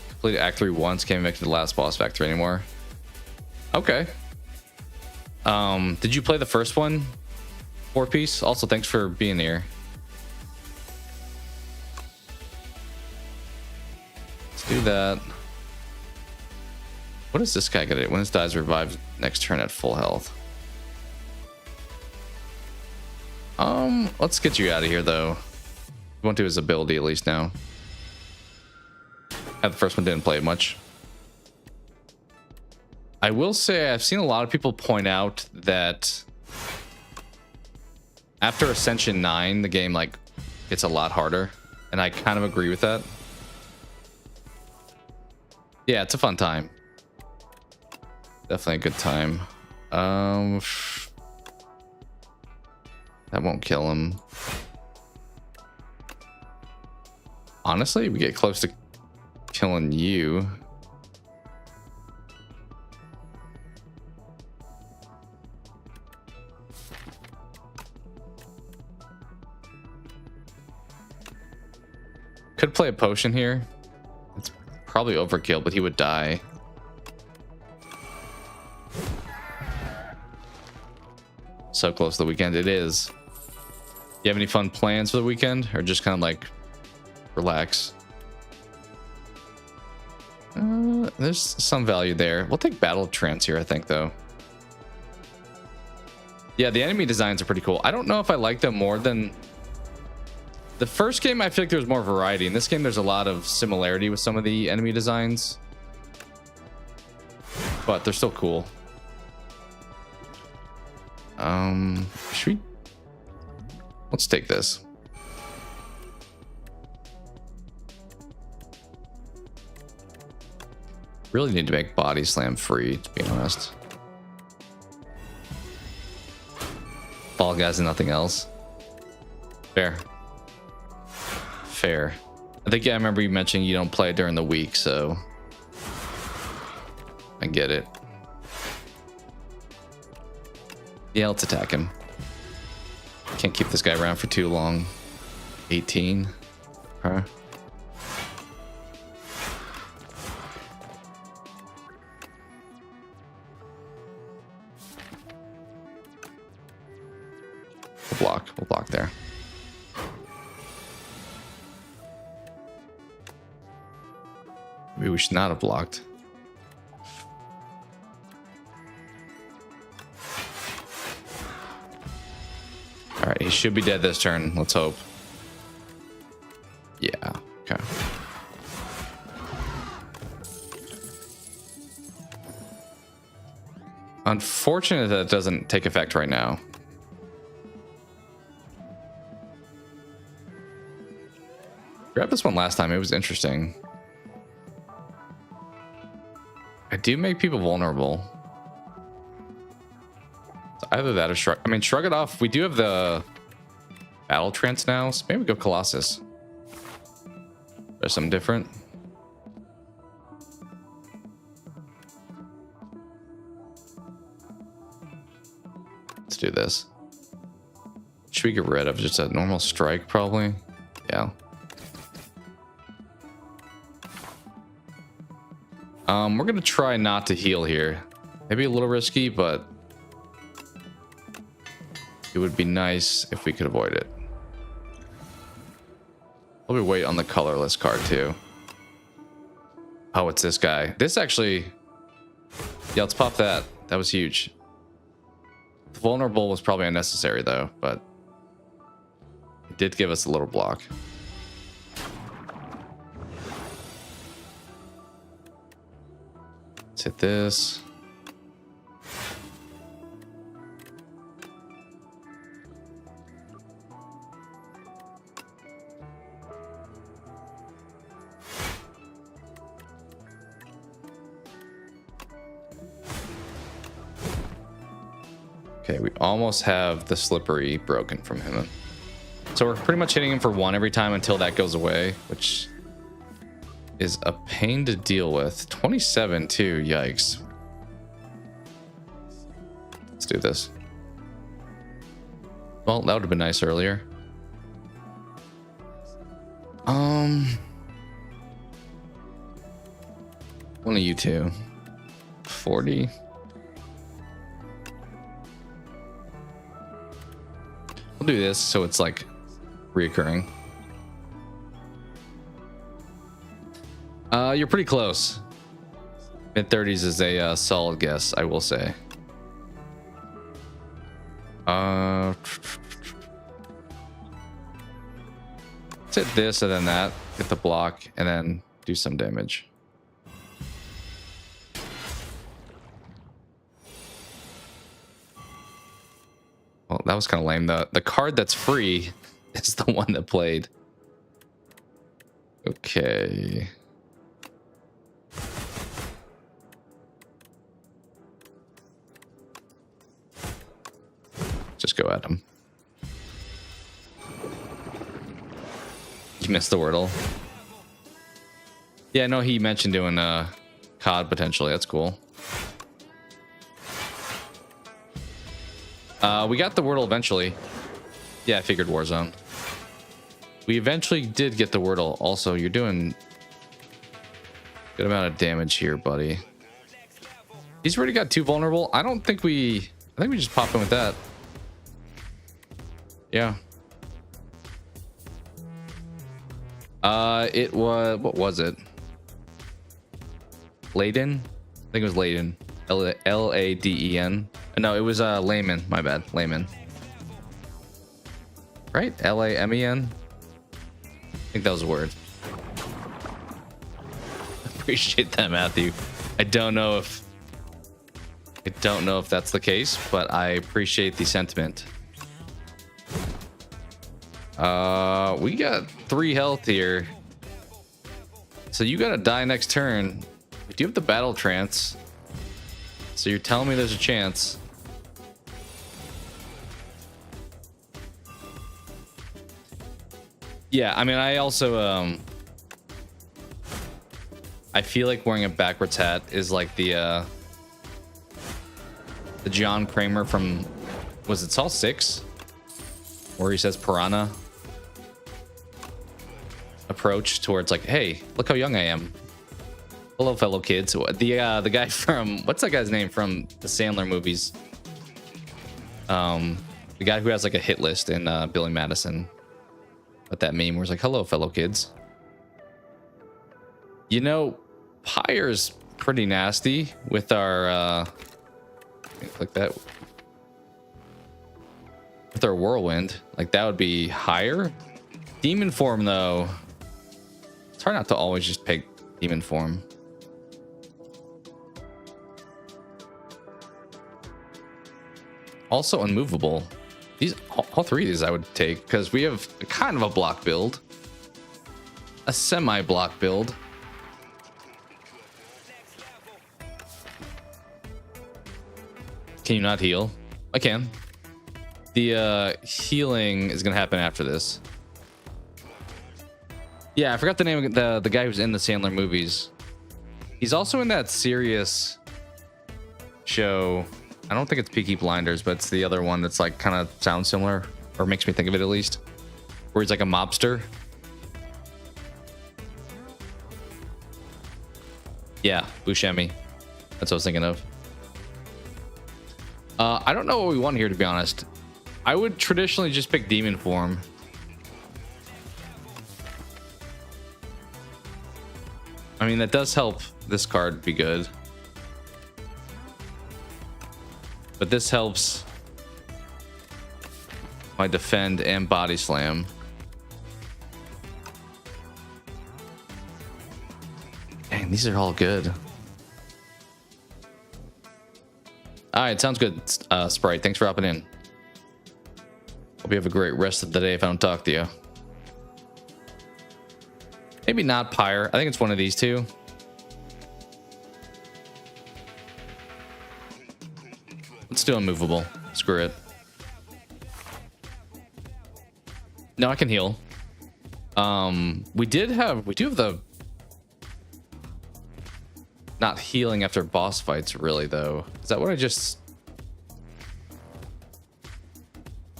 Completed Act 3 once, can't make it to the last boss of Act 3 anymore. Okay. Did you play the first one? 4-piece? Also, thanks for being here. Let's do that. What is this guy gonna do? When this dies, revive next turn at full health. Let's get you out of here though. We won't do his ability at least now. The first one didn't play it much. I will say I've seen a lot of people point out that after Ascension 9, the game like gets a lot harder, and I kind of agree with that. Yeah, it's a fun time. Definitely a good time. That won't kill him. Honestly, we get close to killing you. Could play a potion here. It's probably overkill, but he would die. So close to the weekend. It is. You have any fun plans for the weekend, or just kind of like relax? There's some value there. We'll take battle trance here, I think, though. Yeah, the enemy designs are pretty cool. I don't know if I like them more than the first game. I feel like there's more variety. In this game, there's a lot of similarity with some of the enemy designs, but they're still cool. Should we? Let's take this. Really need to make body slam free, to be honest. Fall Guys and nothing else. Fair. Fair. I think, yeah, I remember you mentioning you don't play during the week, so I get it. Yeah, let's attack him. Can't keep this guy around for too long. 18. Huh? We'll block there. Maybe we should not have blocked. All right, he should be dead this turn. Let's hope. Yeah, okay. Unfortunate that it doesn't take effect right now. Grabbed this one last time. It was interesting. I do make people vulnerable. So either that or shrug. I mean, shrug it off. We do have the battle trance now, so maybe we go Colossus. There's something different. Let's do this. Should we get rid of just a normal strike, probably? Yeah. We're gonna try not to heal here. Maybe a little risky, but it would be nice if we could avoid it. Let me wait on the colorless card too. Oh, it's this guy. This actually, yeah, let's pop that. That was huge. The vulnerable was probably unnecessary though, but it did give us a little block. Let's hit this. Okay, we almost have the slippery broken from him. So we're pretty much hitting him for 1 every time until that goes away, which is a pain to deal with. 27 too, yikes. Let's do this. Well, that would have been nice earlier. One of you two. 40. We'll do this so it's like reoccurring. You're pretty close. Mid-30s is a solid guess, I will say. Let's hit this and then that, hit the block, and then do some damage. Well, that was kind of lame. The card that's free is the one that played. Okay. Just go at him. You missed the Wordle. Yeah, no, he mentioned doing COD potentially. That's cool. We got the Wordle eventually. Yeah, I figured Warzone. We eventually did get the Wordle. Also, you're doing good amount of damage here, buddy. He's already got 2 vulnerable. I think we just pop him with that. Yeah. It was, what was it? Laden? I think it was Laden. Laden. No, it was layman. My bad, layman. Right? L-A-M-E-N. I think that was a word. Appreciate that, Matthew. I don't know if that's the case, but I appreciate the sentiment. We got 3 health here. So you gotta die next turn. We do have the battle trance. So you're telling me there's a chance. Yeah, I mean, I also I feel like wearing a backwards hat is like the John Kramer from, was it Saw 6? Where he says piranha approach towards like, hey, look how young I am. Hello, fellow kids. The guy from, what's that guy's name from the Sandler movies? The guy who has like a hit list in Billy Madison. But that meme was like, hello, fellow kids. You know, Pyre's pretty nasty with our click that. With our whirlwind, like that would be higher. Demon form though, it's hard not to always just pick demon form. Also unmovable. These all 3 of these I would take because we have kind of a block build, a semi block build. Can you not heal? I can. The healing is gonna happen after this. Yeah, I forgot the name of the guy who's in the Sandler movies. He's also in that serious show. I don't think it's Peaky Blinders, but it's the other one that's like kind of sounds similar, or makes me think of it at least, where he's like a mobster. Yeah, Buscemi. That's what I was thinking of. I don't know what we want here, to be honest. I would traditionally just pick demon form. I mean, that does help this card be good. But this helps my defend and body slam. Dang, these are all good. All right, sounds good, Sprite. Thanks for hopping in. Hope you have a great rest of the day if I don't talk to you. Maybe not Pyre. I think it's one of these 2. Let's do unmovable. Screw it. No, I can heal. We do have the not healing after boss fights, really, though. Is that what I just...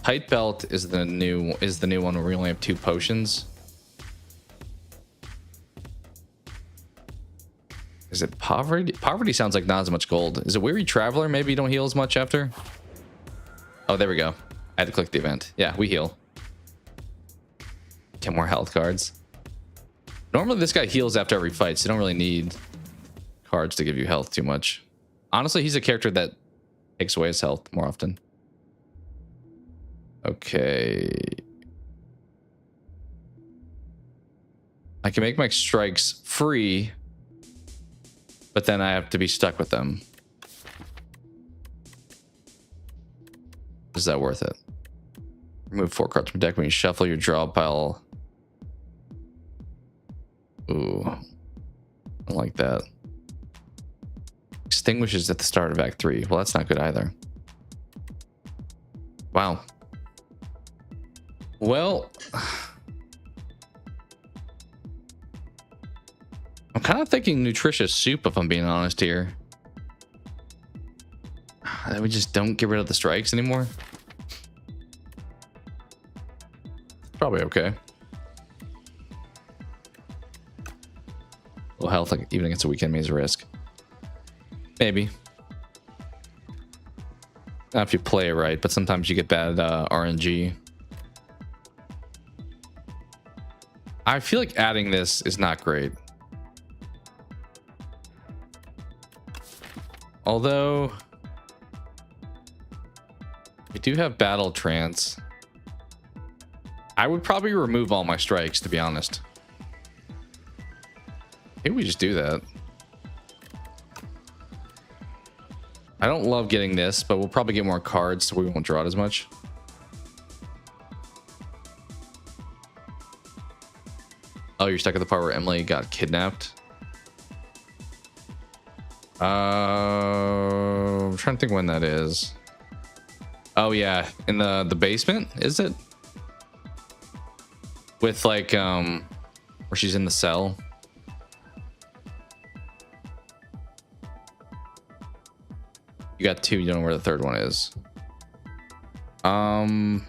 Tight belt is the new one where we only have 2 potions. Is it poverty? Poverty sounds like not as much gold. Is it weary traveler? Maybe you don't heal as much after. Oh, there we go. I had to click the event. Yeah, we heal. Get more health cards. Normally this guy heals after every fight, so you don't really need cards to give you health too much. Honestly, he's a character that takes away his health more often. Okay. I can make my strikes free, but then I have to be stuck with them. Is that worth it? Remove 4 cards from deck when you shuffle your draw pile. Ooh. I don't like that. Extinguishes at the start of Act 3. Well, that's not good either. Wow. Well, I'm kind of thinking nutritious soup, if I'm being honest here. That we just don't get rid of the strikes anymore. Probably okay. Low health, like, even against a weak enemy is a risk. Maybe. Not if you play it right, but sometimes you get bad RNG. I feel like adding this is not great. Although We do have battle trance. I would probably remove all my strikes, to be honest. Maybe we just do that. I don't love getting this, but we'll probably get more cards, so we won't draw it as much. Oh, you're stuck at the part where Emily got kidnapped. I'm trying to think when that is. Oh yeah, in the basement, is it? With like where she's in the cell. You got two, you don't know where the third one is. I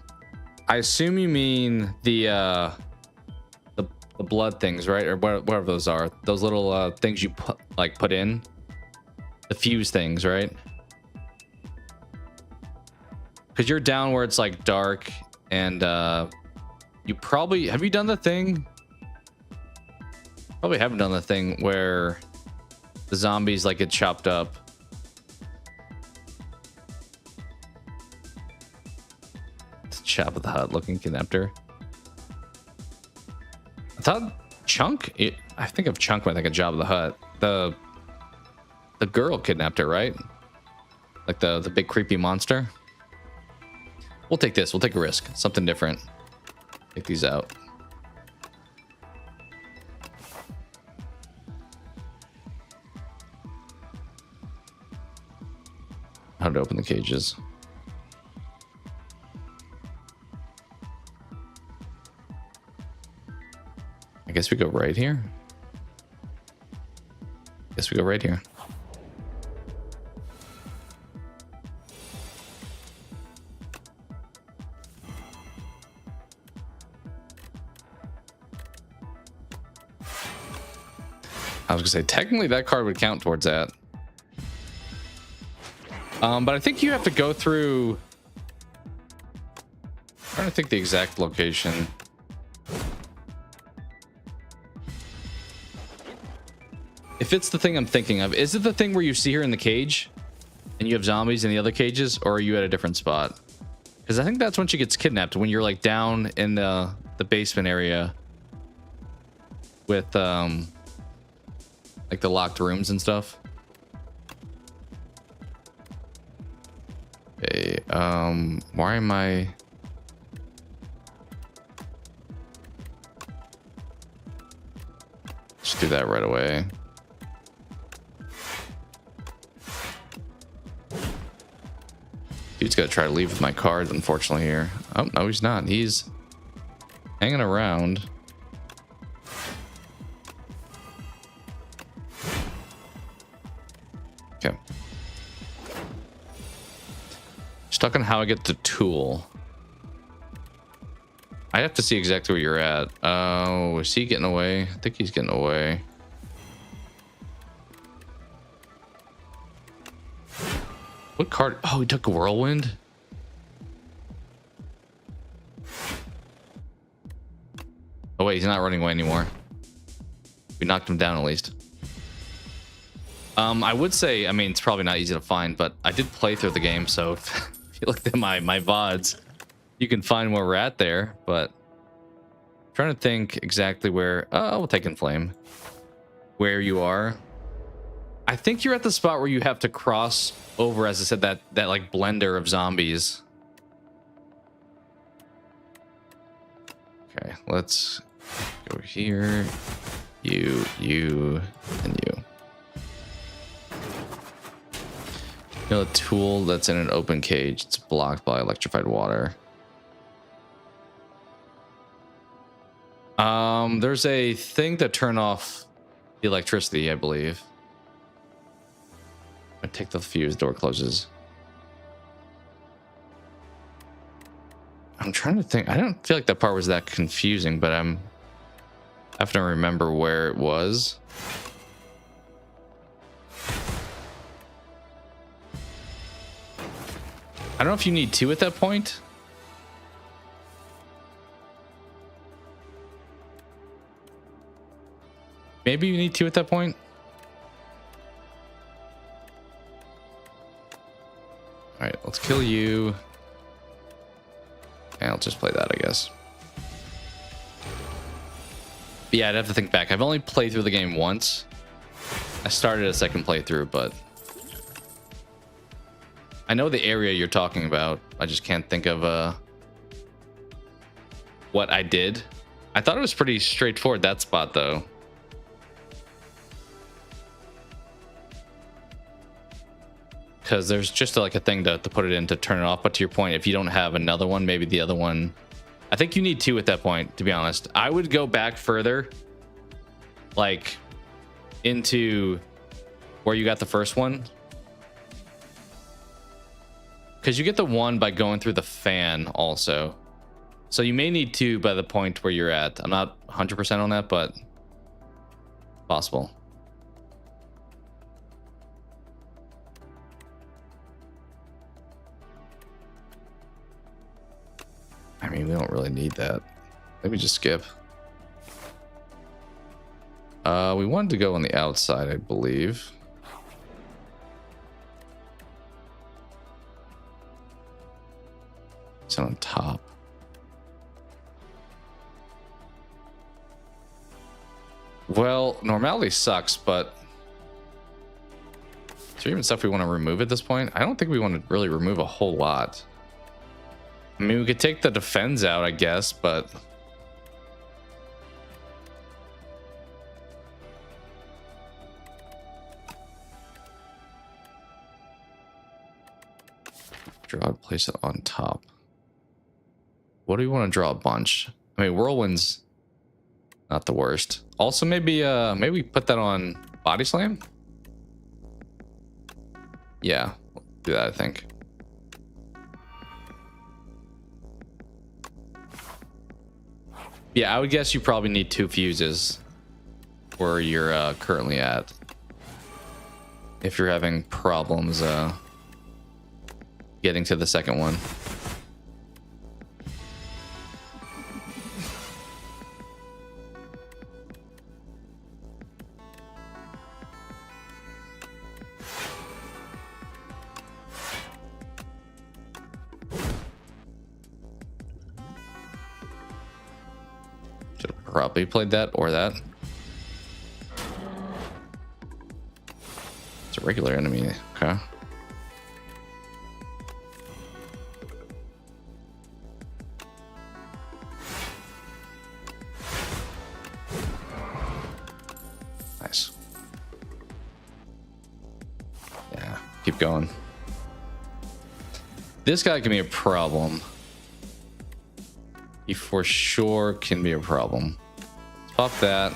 assume you mean the blood things, right? Or whatever those are. Those little things you put in. The fuse things, right? Because you're down where it's like dark and you probably have you done the thing? Probably haven't done the thing where the zombies like get chopped up. It's Jabba the Hutt looking kidnapped her. I thought Chunk. I think of Chunk when I think of Jabba the Hutt. The girl kidnapped her, right? Like the big creepy monster. We'll take this. We'll take a risk. Something different. Take these out. How to open the cages. I guess we go right here. Guess we go right here. I was gonna say technically that card would count towards that. But I think you have to go through. I'm trying to think the exact location. If it's the thing I'm thinking of, is it the thing where you see her in the cage and you have zombies in the other cages, or are you at a different spot? Because I think that's when she gets kidnapped, when you're like down in the basement area with like the locked rooms and stuff. Okay, why am I... Just do that right away. Dude's gotta try to leave with my cards, unfortunately, here. Oh, no, he's not. He's hanging around. Okay. Stuck on how I get the tool. I have to see exactly where you're at. Oh, is he getting away? I think he's getting away. What card? Oh, he took a whirlwind. Oh wait, he's not running away anymore. We knocked him down at least. I would say, I mean, it's probably not easy to find, but I did play through the game, so if you looked at my VODs, you can find where we're at there, but I'm trying to think exactly where. Oh, we'll take Inflame. Where you are. I think you're at the spot where you have to cross over, as I said, that like blender of zombies. Okay, let's go here. You, and you. You know, a tool that's in an open cage. It's blocked by electrified water. There's a thing to turn off the electricity, I believe. I take the fuse, door closes. I'm trying to think. I don't feel like that part was that confusing, but I have to remember where it was. I don't know if you need two at that point. Maybe you need two at that point. All right, let's kill you. And I'll just play that, I guess. But yeah, I'd have to think back. I've only played through the game once. I started a second playthrough, but I know the area you're talking about. I just can't think of what I did. I thought it was pretty straightforward, that spot, though. Because there's just like a thing to put it in to turn it off. But to your point, if you don't have another one, maybe the other one. I think you need two at that point, to be honest. I would go back further, like into where you got the first one. Because you get the one by going through the fan also. So you may need two by the point where you're at. I'm not 100% on that, but possible. I mean, we don't really need that. Maybe just skip. We wanted to go on the outside, I believe. It's on top. Well, normality sucks, but is there even stuff we want to remove at this point? I don't think we want to really remove a whole lot. I mean, we could take the defense out, I guess, but draw, place it on top. What do we want to draw? A bunch? I mean, whirlwind's not the worst. Also, maybe maybe put that on body slam. Yeah, we'll do that, I think. Yeah, I would guess you probably need two fuses where you're currently at. If you're having problems getting to the second one. Should have probably played that or that. It's a regular enemy. Okay. Nice. Yeah, keep going. This guy can be a problem. He for sure can be a problem. Let's pop that.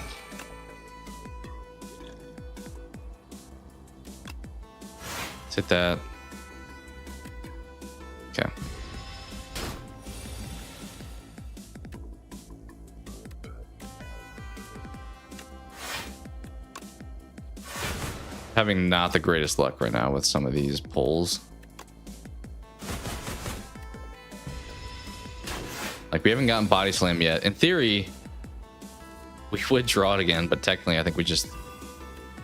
Let's hit that. Okay. Having not the greatest luck right now with some of these pulls. Like, we haven't gotten body slam yet. In theory, we would draw it again, but technically I think we just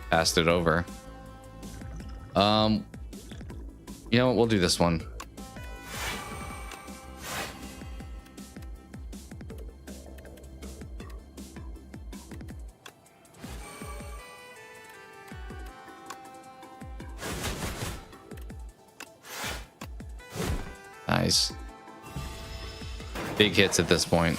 passed it over. You know what? We'll do this one. Nice. Big hits at this point.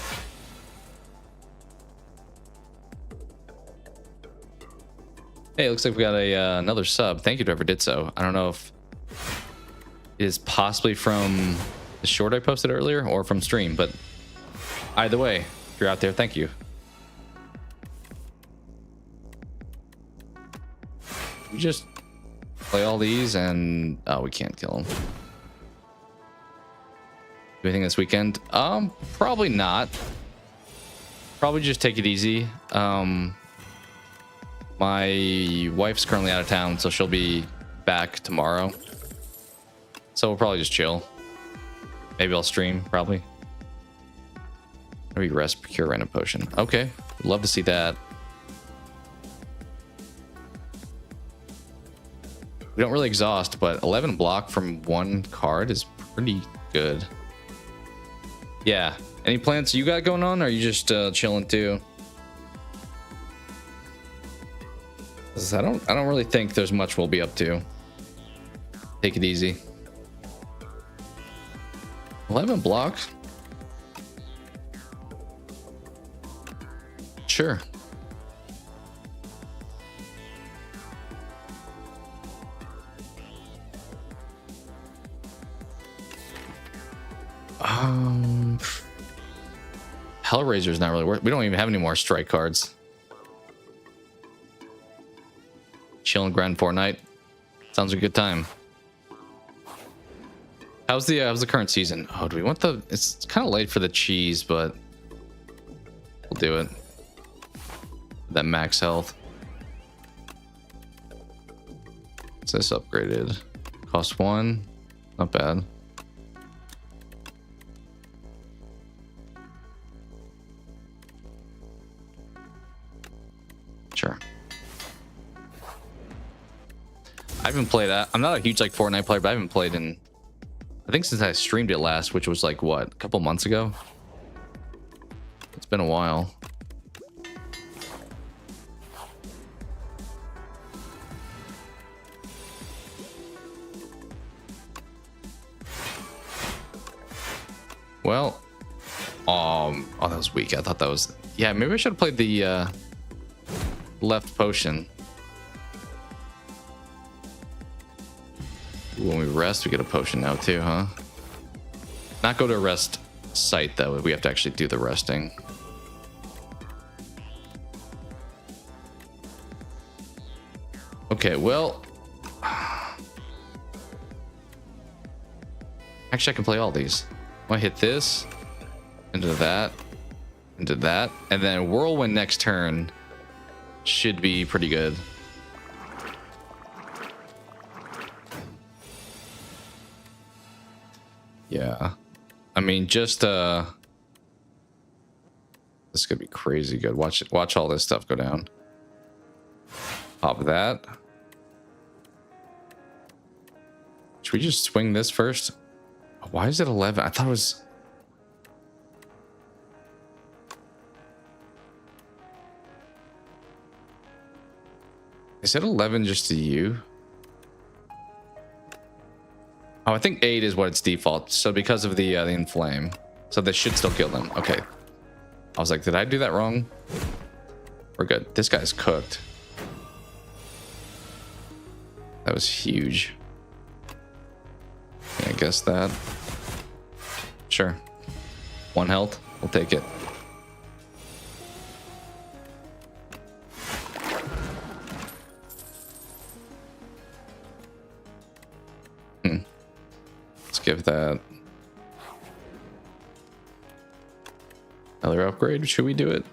Hey, it looks like we got a another sub. Thank you to whoever did so. I don't know if it is possibly from the short I posted earlier or from stream, but either way, if you're out there, thank you. We just play all these and oh, we can't kill them. Do anything this weekend? Probably not. Probably just take it easy. My wife's currently out of town, so she'll be back tomorrow. So we'll probably just chill. Maybe I'll stream, probably. Maybe rest, procure random potion. Okay, love to see that. We don't really exhaust, but 11 block from one card is pretty good. Yeah. Any plans you got going on, or are you just chilling too? 'Cause I don't really think there's much we'll be up to. Take it easy. 11 blocks. Sure. Hellraiser's not really worth. We don't even have any more strike cards. Chilling, grind Fortnite. Sounds a good time. How's the current season? Oh, do we want the? It's kind of late for the cheese, but we'll do it. That max health. What's this upgraded? Cost 1. Not bad. Sure. I haven't played that. I'm not a huge like Fortnite player, but I haven't played in, I think, since I streamed it last, which was like what, a couple months ago. It's been a while. Well, oh, that was weak. I thought that was, yeah, maybe I should have played the left potion. When we rest, we get a potion now too, huh? Not go to a rest site though. We have to actually do the resting. Okay, well, actually I can play all these. I hit this into that, and then whirlwind next turn should be pretty good. Yeah, I mean, just this could be crazy good. Watch all this stuff go down. Pop that. Should we just swing this first? Why is it 11? I thought it was. Is it 11 just to you? Oh, I think 8 is what its default. So because of the inflame, so this should still kill them. Okay. I was like, did I do that wrong? We're good. This guy's cooked. That was huge. I guess that. Sure. 1 health. We'll take it. Let's give that another upgrade. Should we do it?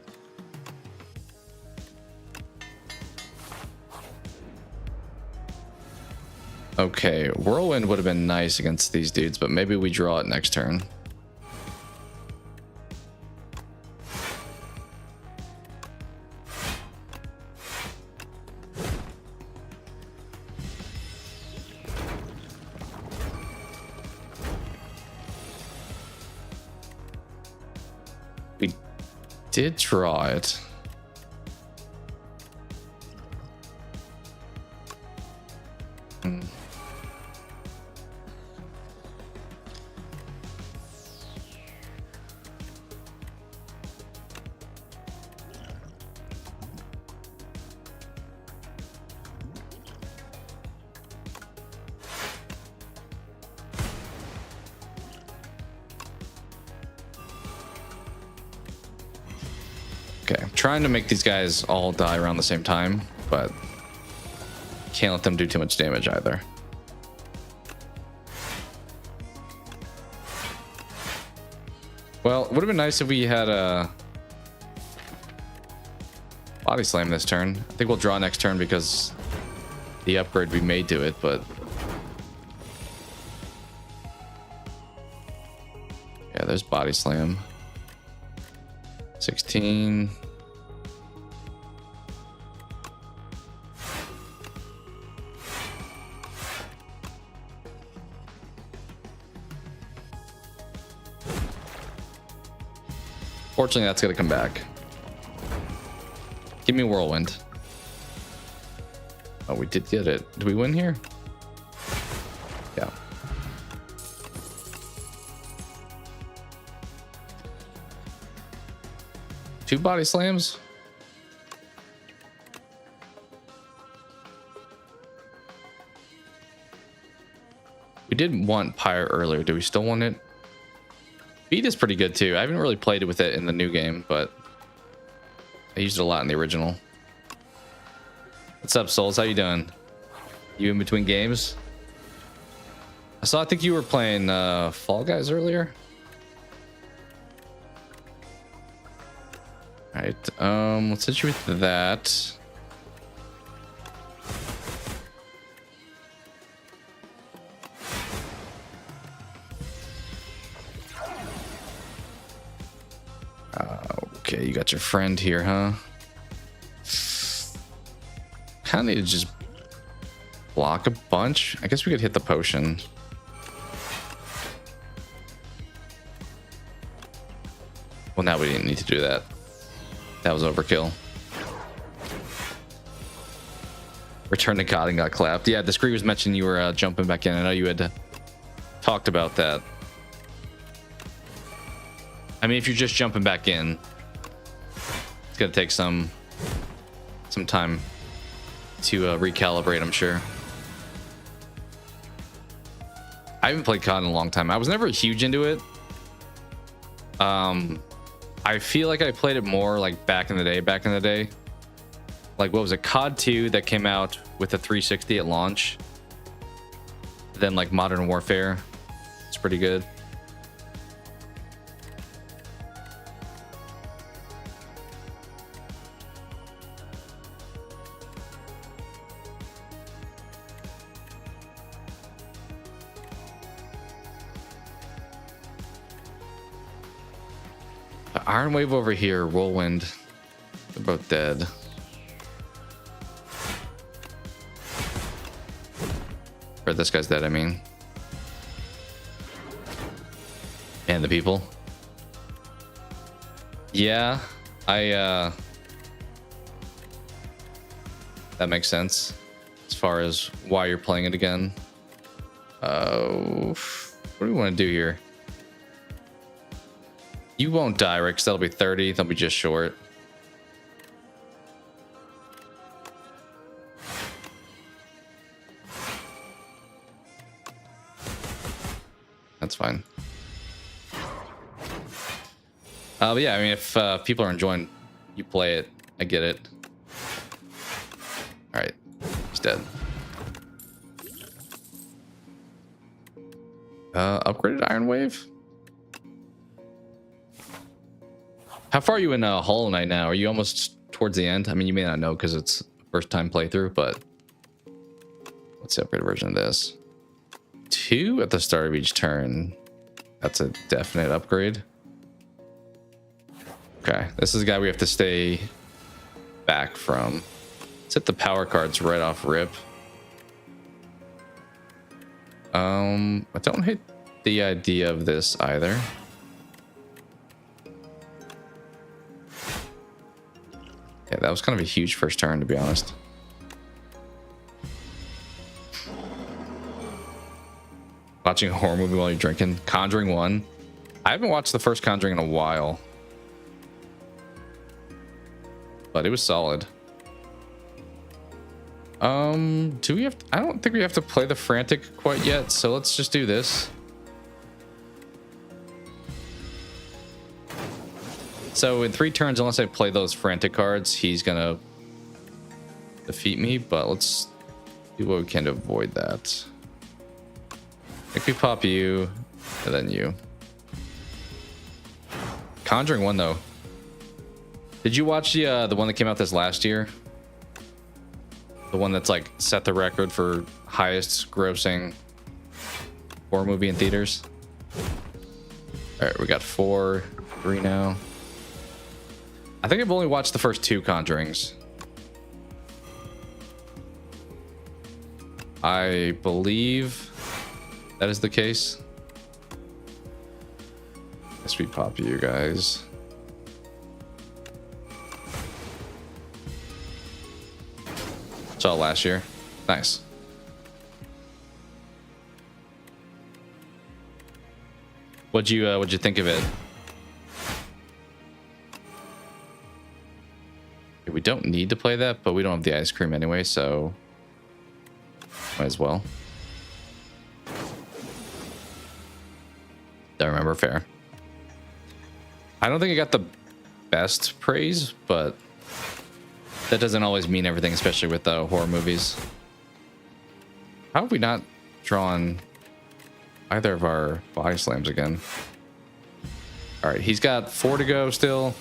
Okay, whirlwind would have been nice against these dudes, but maybe we draw it next turn. We did draw it. Okay, I'm trying to make these guys all die around the same time, but can't let them do too much damage either. Well, it would have been nice if we had a body slam this turn. I think we'll draw next turn because the upgrade we made to it, but yeah, there's body slam. 16. Fortunately, that's gonna come back. Give me a whirlwind. Oh, we did get it. Did we win here? Yeah. Two body slams. We did want Pyre earlier. Do we still want it? Beat is pretty good too. I haven't really played it with it in the new game, but I used it a lot in the original. What's up, Souls? How you doing? You in between games? I think you were playing Fall Guys earlier. All right. Let's hit you with that. Okay, you got your friend here, huh? Kind of need to just block a bunch. I guess we could hit the potion. Well, now we didn't need to do that. That was overkill. Return to God and got clapped. Yeah, Discrete was mentioning you were jumping back in. I know you had talked about that. I mean, if you're just jumping back in, it's gonna take some time to recalibrate, I'm sure. I haven't played COD in a long time. I was never huge into it. I feel like I played it more like back in the day. Like, what was it? COD 2 that came out with the 360 at launch. Then like Modern Warfare. It's pretty good. Iron Wave over here, Whirlwind. They're both dead. Or this guy's dead, I mean. And the people. Yeah, that makes sense as far as why you're playing it again. What do we want to do here? You won't die, Rick, 'cause that'll be 30. That'll be just short. That's fine. But yeah, I mean, if people are enjoying you play it, I get it. All right, he's dead. Upgraded Iron Wave. How far are you in Hollow Knight now? Are you almost towards the end? I mean, you may not know because it's first time playthrough, but what's the upgraded version of this? 2 at the start of each turn. That's a definite upgrade. Okay, this is the guy we have to stay back from. Let's hit the power cards right off rip. I don't hate the idea of this either. Yeah, that was kind of a huge first turn, to be honest. Watching a horror movie while you're drinking. Conjuring 1. I haven't watched the first Conjuring in a while, but it was solid. Do we have I don't think we have to play the frantic quite yet, so let's just do this. So in 3 turns, unless I play those frantic cards, he's gonna defeat me, but let's do what we can to avoid that. I think we pop you, and then you. Conjuring 1, though. Did you watch the one that came out this last year? The one that's like set the record for highest grossing horror movie in theaters? All right, we got 4, 3 now. I think I've only watched the first 2 Conjurings. I believe that is the case. Guess we pop you guys. Saw it last year. Nice. What'd you think of it? We don't need to play that, but we don't have the ice cream anyway, so might as well. Don't remember. Fair. I don't think it got the best praise, but that doesn't always mean everything, especially with the horror movies. How have we not drawn either of our body slams again? All right, he's got 4 to go still.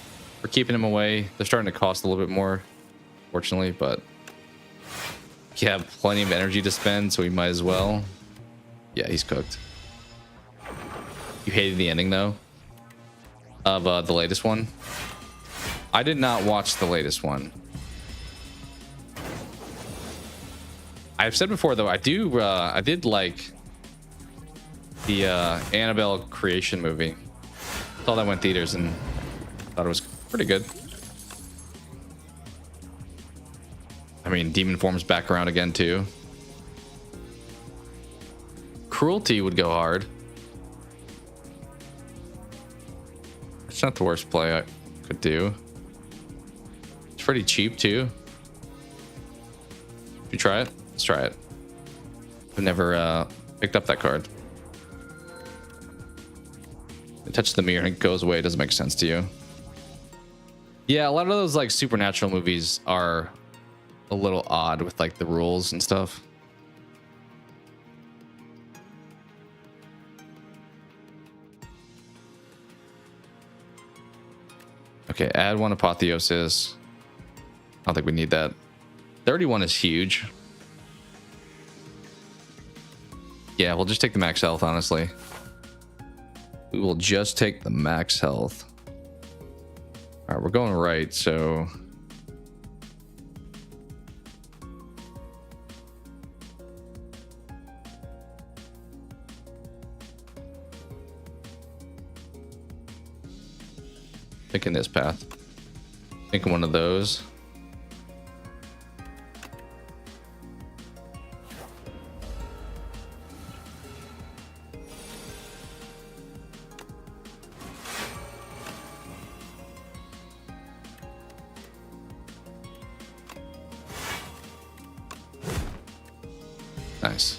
We're keeping him away. They're starting to cost a little bit more, fortunately, but you have plenty of energy to spend, so we might as well. Yeah, he's cooked. You hated the ending, though, of the latest one. I did not watch the latest one. I've said before, though, I did like the Annabelle creation movie. Saw that went theaters and thought it was pretty good. I mean, Demon Form's back around again, too. Cruelty would go hard. It's not the worst play I could do. It's pretty cheap, too. Should you try it? Let's try it. I've never picked up that card. I touch the mirror and it goes away. It doesn't make sense to you. Yeah, a lot of those like supernatural movies are a little odd with like the rules and stuff. Okay, add 1 apotheosis. I don't think we need that. 31 is huge. Yeah, we'll just take the max health, honestly. We will just take the max health. All right, we're going right, so... Thinking this path. Thinking one of those. Nice.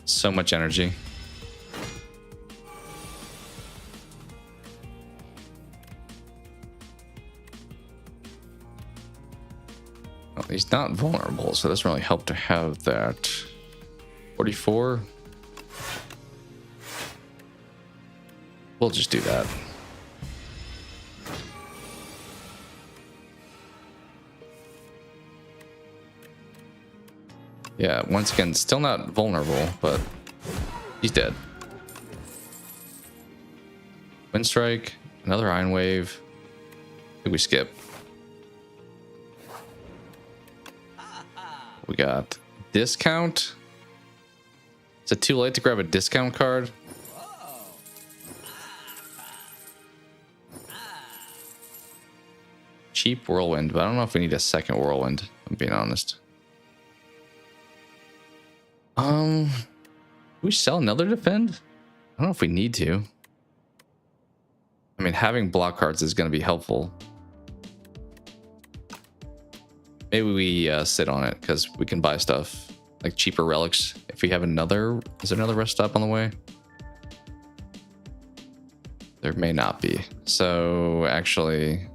So much energy. Well, he's not vulnerable, so it doesn't really help to have that. 44. We'll just do that. Yeah, once again, still not vulnerable, but he's dead. Wind Strike, another Iron Wave. I think we skip. We got discount. Is it too late to grab a discount card? Cheap Whirlwind, but I don't know if we need a second Whirlwind, I'm being honest. We sell another defend? I don't know if we need to. I mean, having block cards is going to be helpful. Maybe we sit on it because we can buy stuff like cheaper relics. If we have another, is there another rest stop on the way? There may not be. So actually,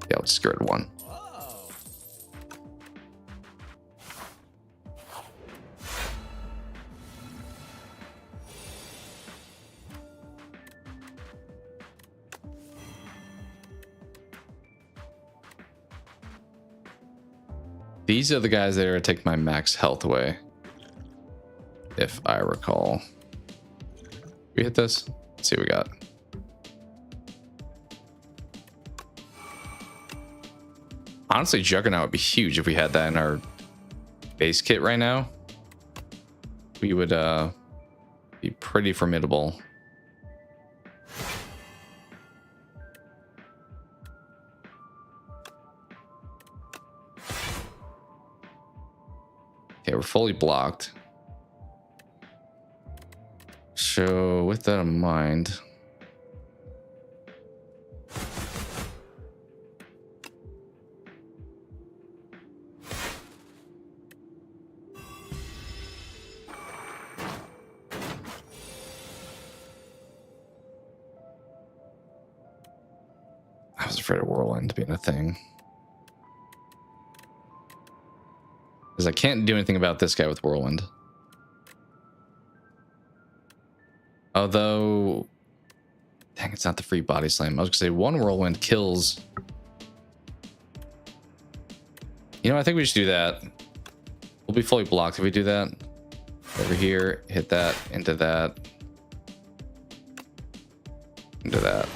yeah, let's get rid of 1. These are the guys that are going to take my max health away. If I recall. We hit this? Let's see what we got. Honestly, Juggernaut would be huge if we had that in our base kit right now. We would Be pretty formidable. Okay, we're fully blocked. So with that in mind, I was afraid of Whirlwind being a thing. Because I can't do anything about this guy with Whirlwind. Although, dang, it's not the free body slam. I was gonna say one Whirlwind kills. You know, I think we should do that. We'll be fully blocked if we do that. Over here, hit that, into that, into that.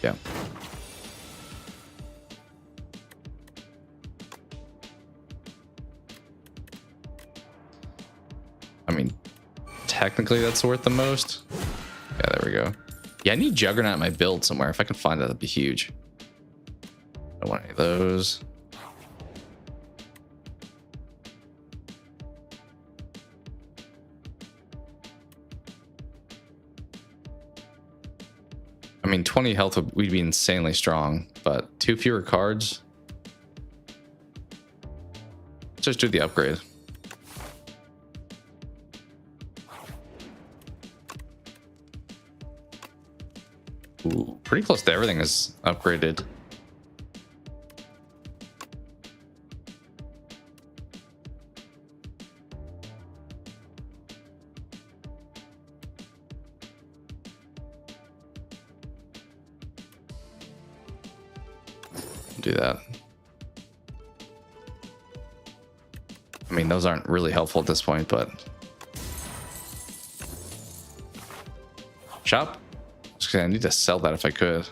Yeah. I mean, technically that's worth the most. Yeah, there we go. Yeah, I need Juggernaut in my build somewhere. If I can find that, that'd be huge. I don't want any of those. I mean, 20 health, we'd be insanely strong, but 2 fewer cards. Let's just do the upgrade. Ooh, pretty close to everything is upgraded. Do that. I mean, those aren't really helpful at this point, but shop. Just kidding, I need to sell that if I could.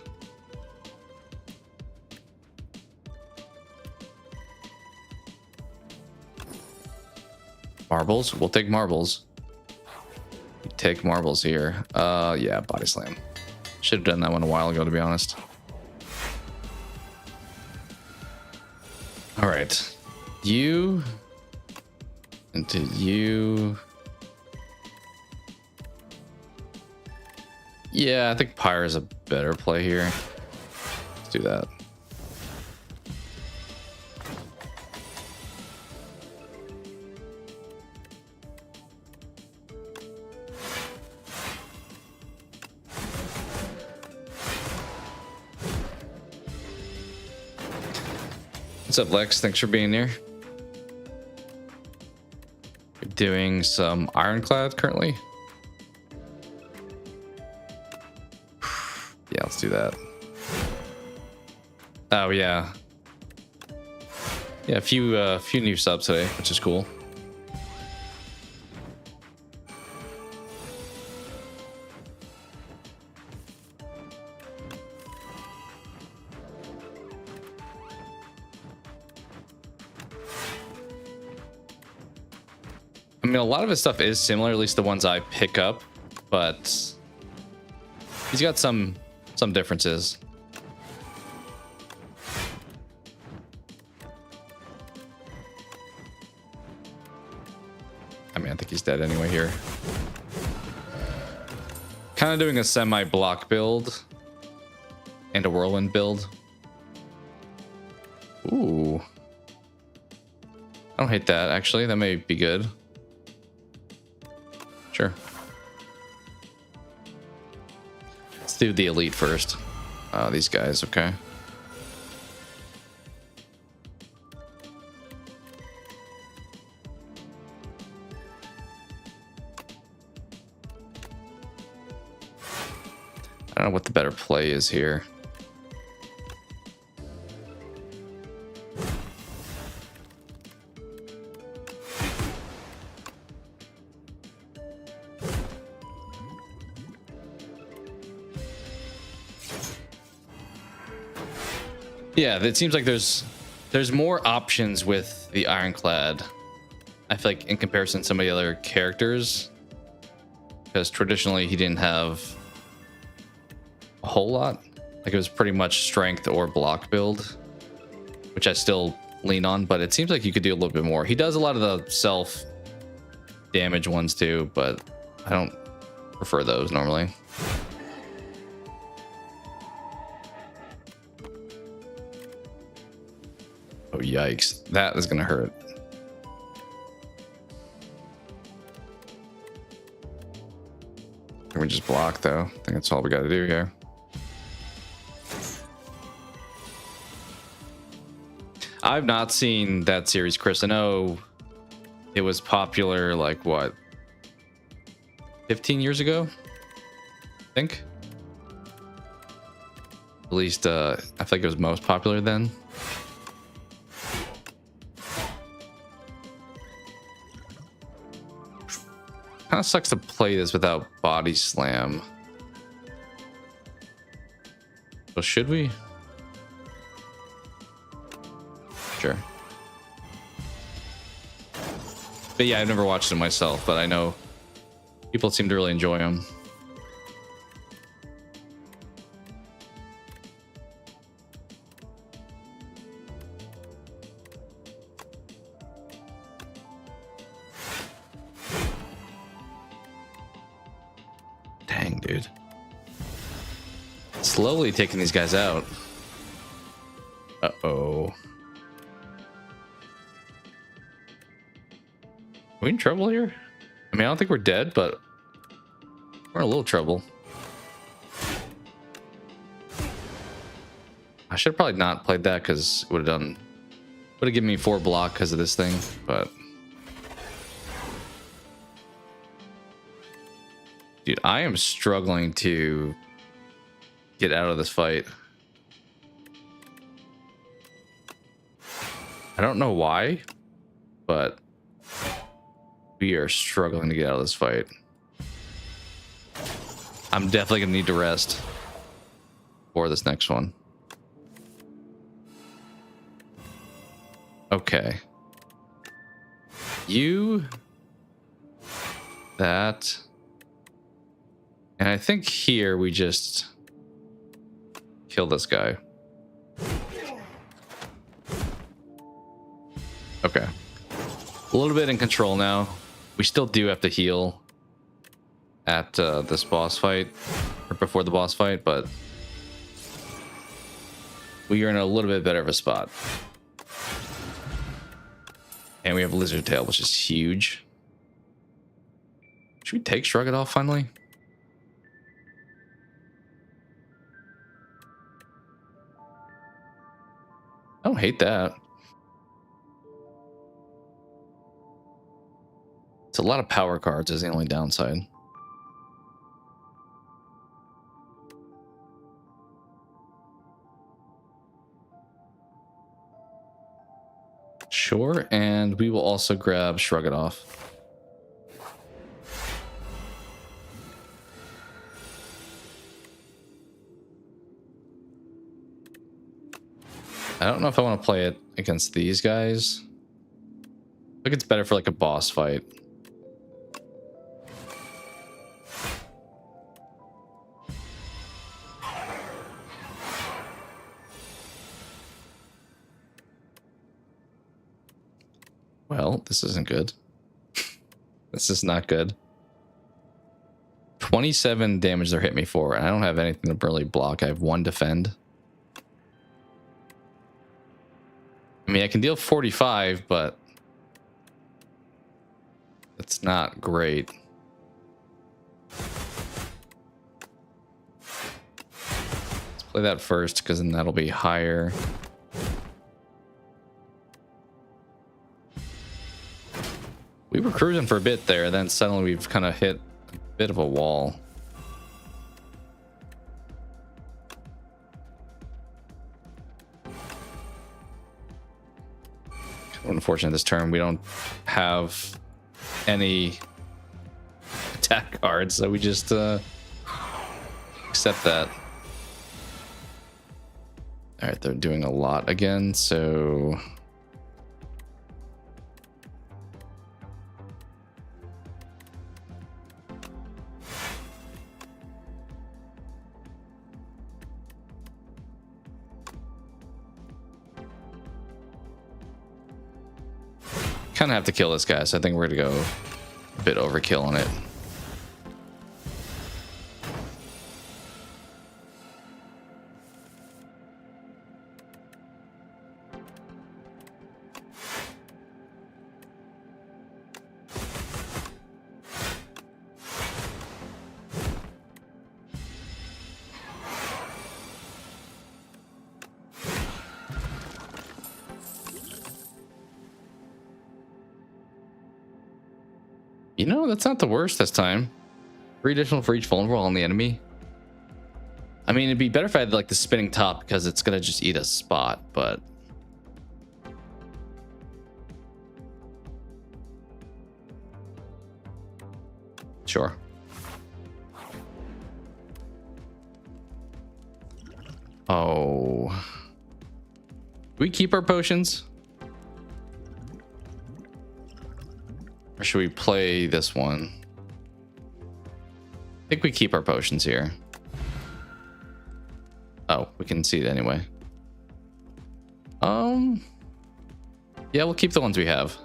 Marbles. We'll take marbles. We take marbles here. Yeah, body slam. Should have done that one a while ago, to be honest. All right, you into you. Yeah, I think Pyre is a better play here. Let's do that. What's up, Lex? Thanks for being here. We're doing some Ironclad currently. Yeah, let's do that. Oh yeah, yeah. A few new subs today, which is cool. I mean, a lot of his stuff is similar, at least the ones I pick up, but he's got some differences. I mean, I think he's dead anyway here. Kind of doing a semi-block build and a whirlwind build. Ooh. I don't hate that, actually. That may be good. Sure. Let's do the elite first. These guys, okay. I don't know what the better play is here. Yeah, it seems like there's more options with the Ironclad. I feel like in comparison to some of the other characters, because traditionally he didn't have a whole lot. Like it was pretty much strength or block build, which I still lean on, but it seems like you could do a little bit more. He does a lot of the self damage ones too, but I don't prefer those normally. Oh, yikes. That is going to hurt. Can we just block, though? I think that's all we got to do here. I've not seen that series, Chris. I know it was popular, like, what? 15 years ago? I think. At least, I think it was most popular then. Kind of sucks to play this without body slam. So should we? Sure. But yeah, I've never watched it myself, but I know people seem to really enjoy them. Dang, dude. Slowly taking these guys out. Uh-oh. Are we in trouble here? I mean, I don't think we're dead, but we're in a little trouble. I should have probably not played that because it would have given me 4 block because of this thing, but dude, I am struggling to get out of this fight. I don't know why, but we are struggling to get out of this fight. I'm definitely gonna need to rest for this next one. Okay. You. That. And I think here we just kill this guy. Okay. A little bit in control now. We still do have to heal at this boss fight, or before the boss fight, but we are in a little bit better of a spot. And we have Lizard Tail, which is huge. Should we take Shrug It Off finally? I don't hate that. It's a lot of power cards is the only downside. Sure, and we will also grab Shrug It Off. I don't know if I want to play it against these guys. I think it's better for like a boss fight. Well, this isn't good. This is not good. 27 damage they're hit me for, and I don't have anything to really block. I have 1 defend. I mean, I can deal 45, but that's not great. Let's play that first, because then that'll be higher. We were cruising for a bit there, then suddenly we've kind of hit a bit of a wall. Unfortunately, this turn we don't have any attack cards, so we just accept that. All right, they're doing a lot again, so kind of have to kill this guy, so I think we're gonna go a bit overkill on it. You know, that's not the worst this time. 3 additional for each vulnerable on the enemy. I mean, it'd be better if I had like the spinning top because it's gonna just eat a spot, but sure. Oh, do we keep our potions? Or should we play this one? I think we keep our potions here. Oh, we can see it anyway. Yeah, we'll keep the ones we have.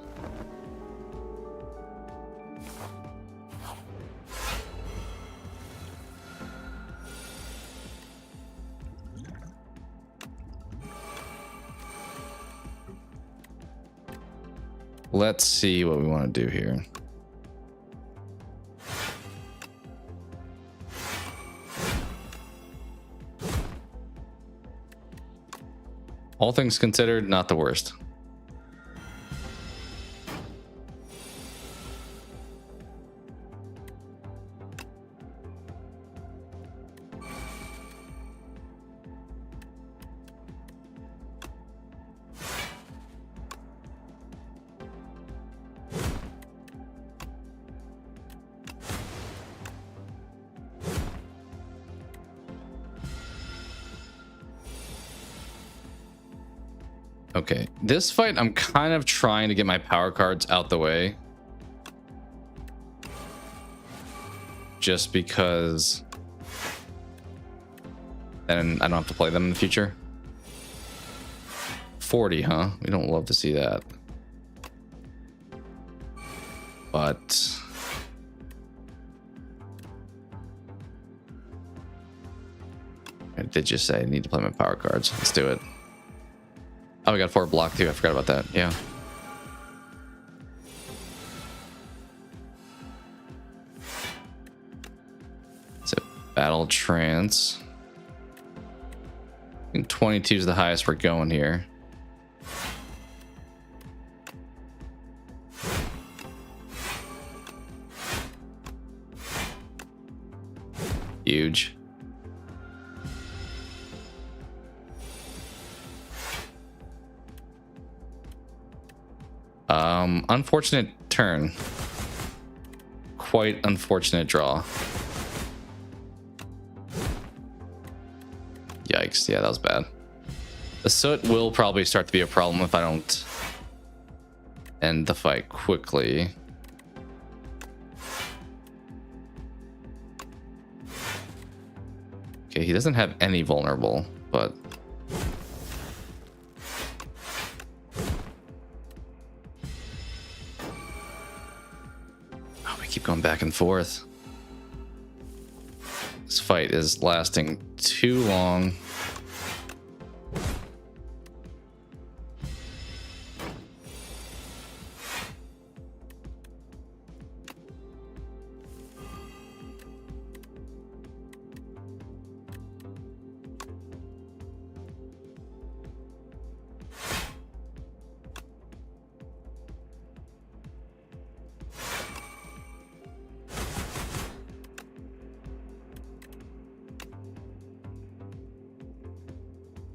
Let's see what we want to do here. All things considered, not the worst. Okay, this fight, I'm kind of trying to get my power cards out the way. Just because then I don't have to play them in the future. 40, huh? We don't love to see that. But I did just say I need to play my power cards. Let's do it. Oh, we got 4 block too. I forgot about that. Yeah. So battle trance. I think 22 is the highest we're going here. Huge. Unfortunate turn. Quite unfortunate draw. Yikes. Yeah, that was bad. The soot will probably start to be a problem if I don't end the fight quickly. Okay, he doesn't have any vulnerable, but keep going back and forth. This fight is lasting too long.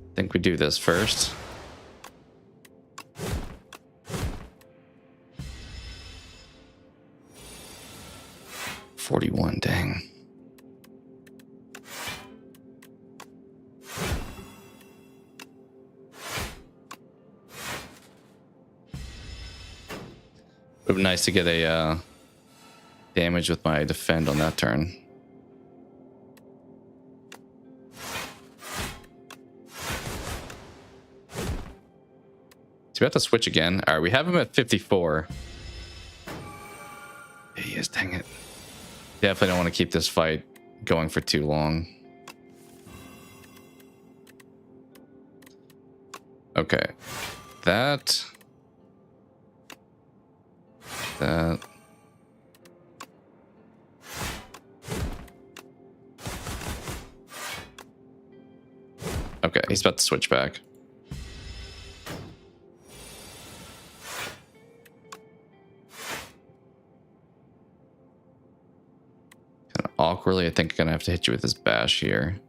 I think we do this first. $41, dang. It would be nice to get a damage with my defend on that turn. He's about to switch again. All right, we have him at 54. He is, dang it. Definitely don't want to keep this fight going for too long. Okay. That. Okay, he's about to switch back. Kind of awkwardly, I think I'm gonna have to hit you with this bash here.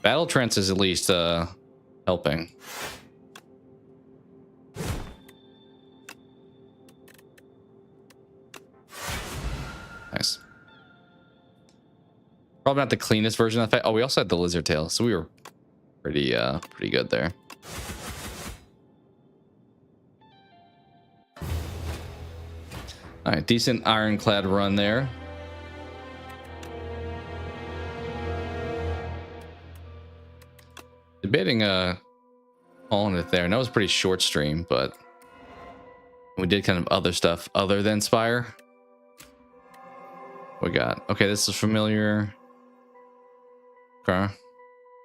Battle trance is at least helping. Nice. Probably not the cleanest version of the fight. Oh, we also had the lizard tail, so we were pretty good there. All right, decent ironclad run there. Debating calling it there. And that was a pretty short stream, but we did kind of other stuff other than Spire. We got, okay, this is familiar. Okay.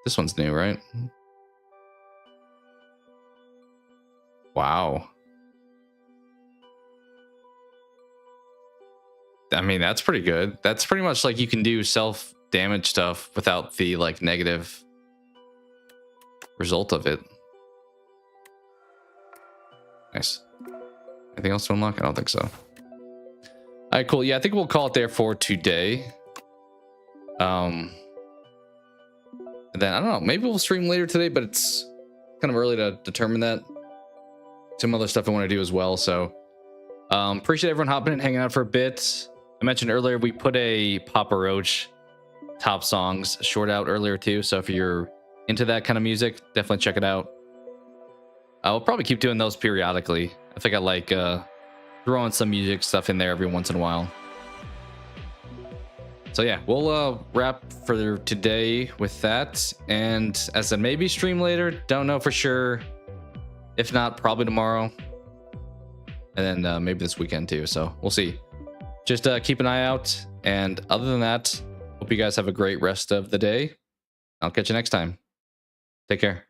This one's new, right? Wow. I mean, that's pretty good. That's pretty much like you can do self-damage stuff without the like negative result of it. Nice. Anything else to unlock? I don't think so. All right, cool. Yeah, I think we'll call it there for today. And then I don't know, maybe we'll stream later today, but it's kind of early to determine that. Some other stuff I want to do as well. So appreciate everyone hopping in, hanging out for a bit. I mentioned earlier we put a Papa Roach top songs short out earlier too. So if you're into that kind of music, definitely check it out. I'll probably keep doing those periodically. I think I like throwing some music stuff in there every once in a while. So yeah, we'll wrap for today with that. And as I said, maybe stream later. Don't know for sure. If not, probably tomorrow. And then maybe this weekend too. So we'll see. Just keep an eye out. And other than that, hope you guys have a great rest of the day. I'll catch you next time. Take care.